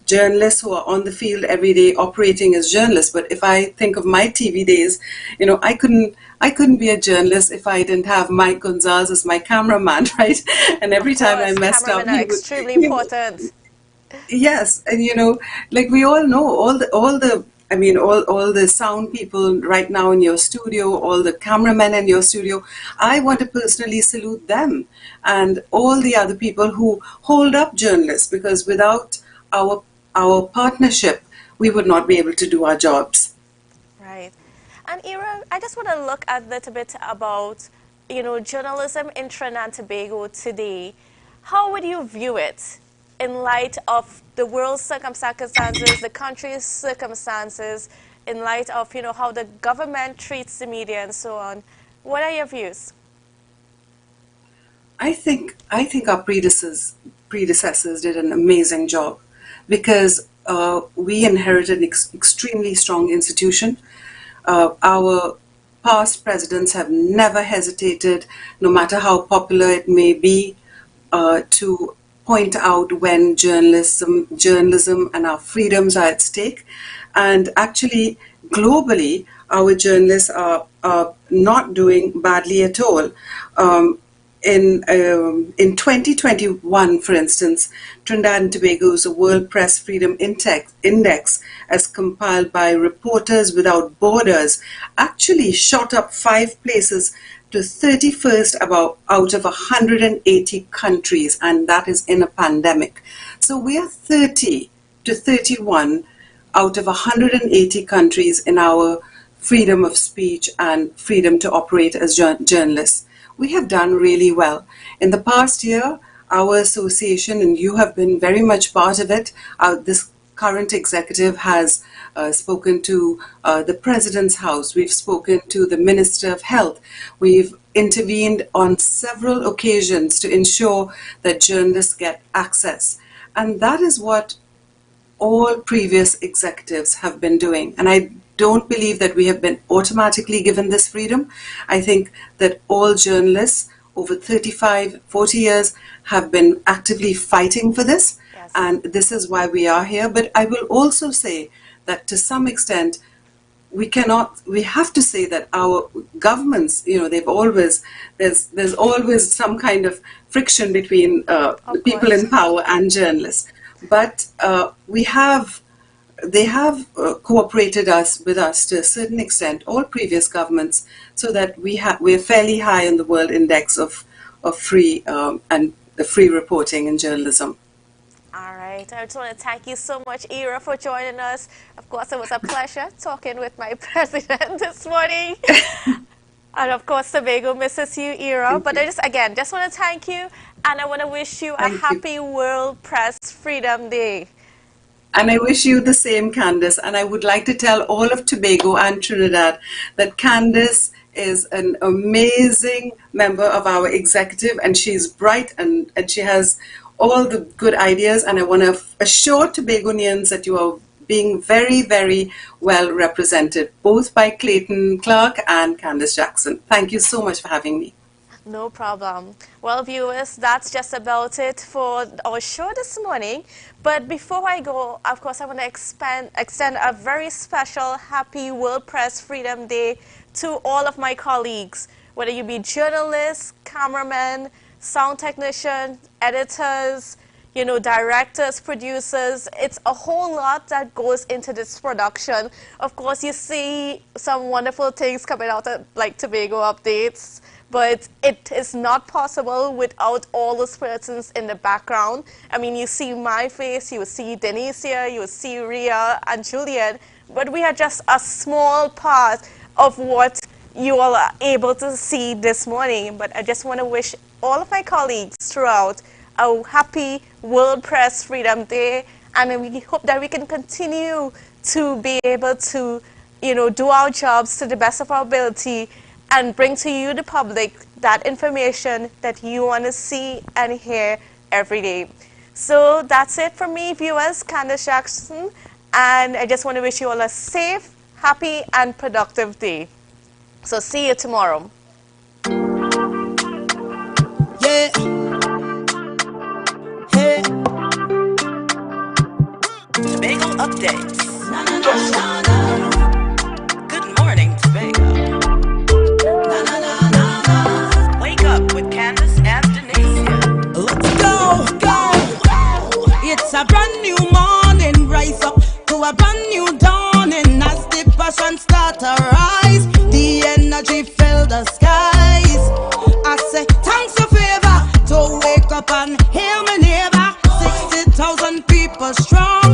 journalists who are on the field every day operating as journalists. But if I think of my TV days, I couldn't be a journalist if I didn't have Mike Gonzalez as my cameraman, right? And every time I messed up, he was extremely important. Yes, and like we all know, all the sound people right now in your studio, all the cameramen in your studio, I want to personally salute them and all the other people who hold up journalists, because without our partnership, we would not be able to do our jobs. Right. And Ira, I just want to look a little bit about, journalism in Trinidad and Tobago today. How would you view it in light of the world's circumstances, the country's circumstances, in light of, how the government treats the media and so on? What are your views? I think our predecessors did an amazing job, because we inherited an extremely strong institution. Our past presidents have never hesitated, no matter how popular it may be, to point out when journalism and our freedoms are at stake. And actually, globally, our journalists are not doing badly at all. In 2021, for instance, Trinidad and Tobago's World Press Freedom Index, as compiled by Reporters Without Borders, actually shot up 5 places to 31st out of 180 countries, and that is in a pandemic. So we are 30 to 31 out of 180 countries in our freedom of speech and freedom to operate as journalists. We have done really well. In the past year, our association, and you have been very much part of it, this current executive has spoken to the President's House. We've spoken to the Minister of Health. We've intervened on several occasions to ensure that journalists get access. And that is what all previous executives have been doing. And I don't believe that we have been automatically given this freedom. I think that all journalists over 35, 40 years have been actively fighting for this. Yes. And this is why we are here. But I will also say that to some extent, we have to say that our governments, there's always some kind of friction between people in power and journalists. But they have cooperated with us to a certain extent, all previous governments, so that we're fairly high in the world index of free and the free reporting in journalism. All right. I just want to thank you so much, Ira, for joining us. Of course, it was a pleasure talking with my president this morning. And of course, Tobago misses you, Ira. But I just want to thank you, and I want to wish you a happy World Press Freedom Day. And I wish you the same, Candace. And I would like to tell all of Tobago and Trinidad that Candace is an amazing member of our executive, and she's bright and she has all the good ideas. And I want to assure Tobagonians that you are being very, very well represented, both by Clayton Clark and Candace Jackson. Thank you so much for having me. No problem. Well, viewers, that's just about it for our show this morning. But before I go, of course, I want to extend a very special happy World Press Freedom Day to all of my colleagues, whether you be journalists, cameramen, sound technicians, editors, directors, producers. It's a whole lot that goes into this production. Of course, you see some wonderful things coming out of, like Tobago updates, but it is not possible without all those persons in the background. I mean, you see my face, you will see Denise here, you will see Ria and Julian, but we are just a small part of what you all are able to see this morning. But I just want to wish all of my colleagues throughout a happy World Press Freedom Day, and we hope that we can continue to be able to, do our jobs to the best of our ability and bring to you, the public, that information that you want to see and hear every day. So that's it from me, viewers. Candace Jackson, and I just want to wish you all a safe, happy, and productive day. So see you tomorrow. Yeah. Hey. Tobago updates. Good morning, Tobago. Wake up with Candace and Denise. Let's go, go. It's a brand new morning. Rise up to a brand new dawning. As the passion start to rise, the energy fill the skies. I say thanks for favor to wake up and hear me neighbor. 60,000 people strong.